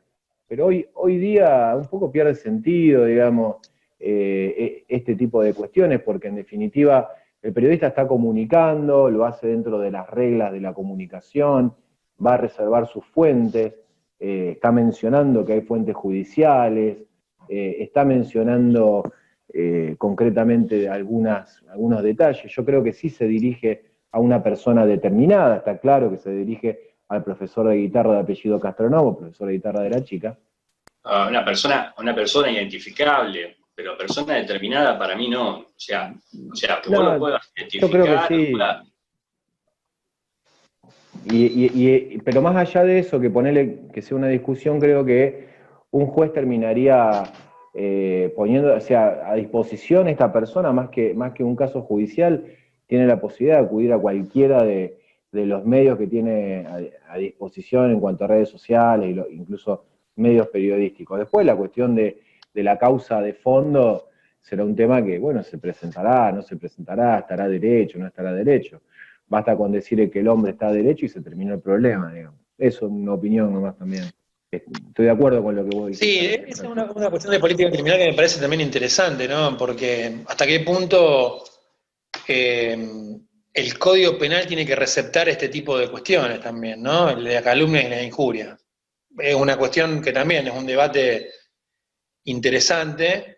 Pero hoy día un poco pierde sentido, digamos, este tipo de cuestiones, porque en definitiva el periodista está comunicando, lo hace dentro de las reglas de la comunicación, va a reservar sus fuentes, está mencionando que hay fuentes judiciales, está mencionando concretamente algunos detalles. Yo creo que sí se dirige a una persona determinada, está claro que se dirige al profesor de guitarra de apellido Castronovo, profesor de guitarra de la chica. Una persona identificable, pero persona determinada para mí no. O sea que vos lo puedas identificar. Yo creo que sí. Pero más allá de eso, que ponerle que sea una discusión, creo que un juez terminaría poniendo, o sea, a disposición esta persona, más que un caso judicial, tiene la posibilidad de acudir a cualquiera de los medios que tiene a disposición en cuanto a redes sociales, incluso medios periodísticos. Después la cuestión de la causa de fondo será un tema que, bueno, se presentará, no se presentará, estará derecho, no estará derecho. Basta con decir que el hombre está derecho y se terminó el problema, digamos. Eso es una opinión nomás también. Estoy de acuerdo con lo que vos dices. Sí, esa es una cuestión de política criminal que me parece también interesante, ¿no? Porque hasta qué punto el Código Penal tiene que receptar este tipo de cuestiones también, ¿no? El de la calumnia y la injuria. Es una cuestión que también es un debate interesante,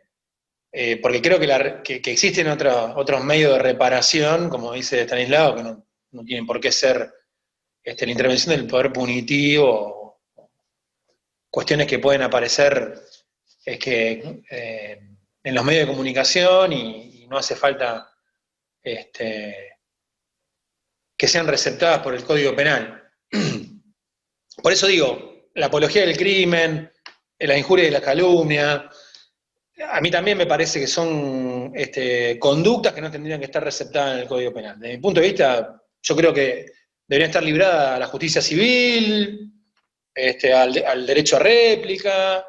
porque creo que existen otros medios de reparación, como dice Estanislao, que no tienen por qué ser la intervención del poder punitivo, cuestiones que pueden aparecer en los medios de comunicación y no hace falta que sean receptadas por el Código Penal. Por eso digo, la apología del crimen, la injuria y la calumnia, a mí también me parece que son conductas que no tendrían que estar receptadas en el Código Penal. Desde mi punto de vista, yo creo que deberían estar libradas a la justicia civil, al derecho a réplica,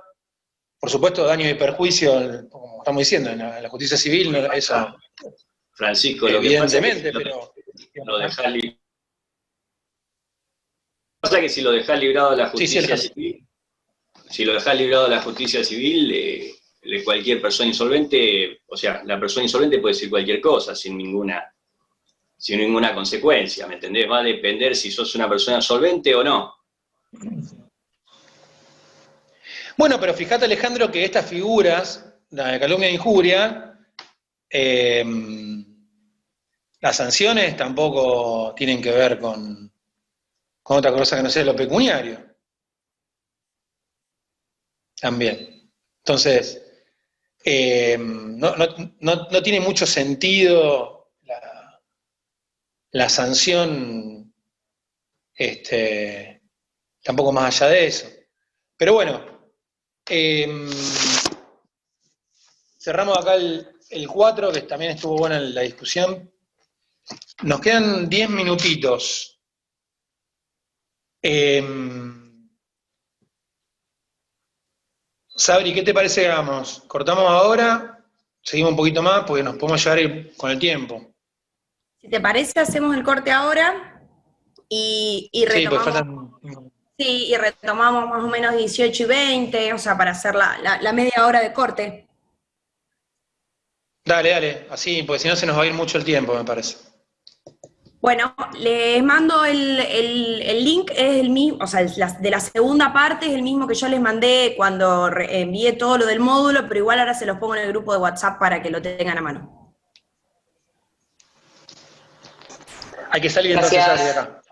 por supuesto daño y perjuicio, como estamos diciendo, en la justicia civil, no, eso Francisco, lo evidentemente, que pasa es que pero... lo dejás librado. Pasa que si lo dejás librado a la justicia civil, si lo dejás librado a la justicia civil, cualquier persona insolvente, o sea, la persona insolvente puede decir cualquier cosa sin ninguna consecuencia, ¿me entendés? Va a depender si sos una persona solvente o no. Bueno, pero fíjate, Alejandro, que estas figuras, la de calumnia e injuria, las sanciones tampoco tienen que ver con otra cosa que no sea lo pecuniario. También. Entonces, no tiene mucho sentido la sanción, tampoco más allá de eso. Pero bueno, cerramos acá el 4, que también estuvo buena la discusión. Nos quedan 10 minutitos. Sabri, ¿qué te parece que hagamos? ¿Cortamos ahora? ¿Seguimos un poquito más? Porque nos podemos llevar con el tiempo. Si te parece, hacemos el corte ahora y retomamos. Sí, y retomamos más o menos 18 y 20, o sea, para hacer la media hora de corte. Dale, así, porque si no se nos va a ir mucho el tiempo, me parece. Bueno, les mando el link, es el mismo, o sea, de la segunda parte es el mismo que yo les mandé cuando envié todo lo del módulo, pero igual ahora se los pongo en el grupo de WhatsApp para que lo tengan a mano. Hay que salir entonces de acá.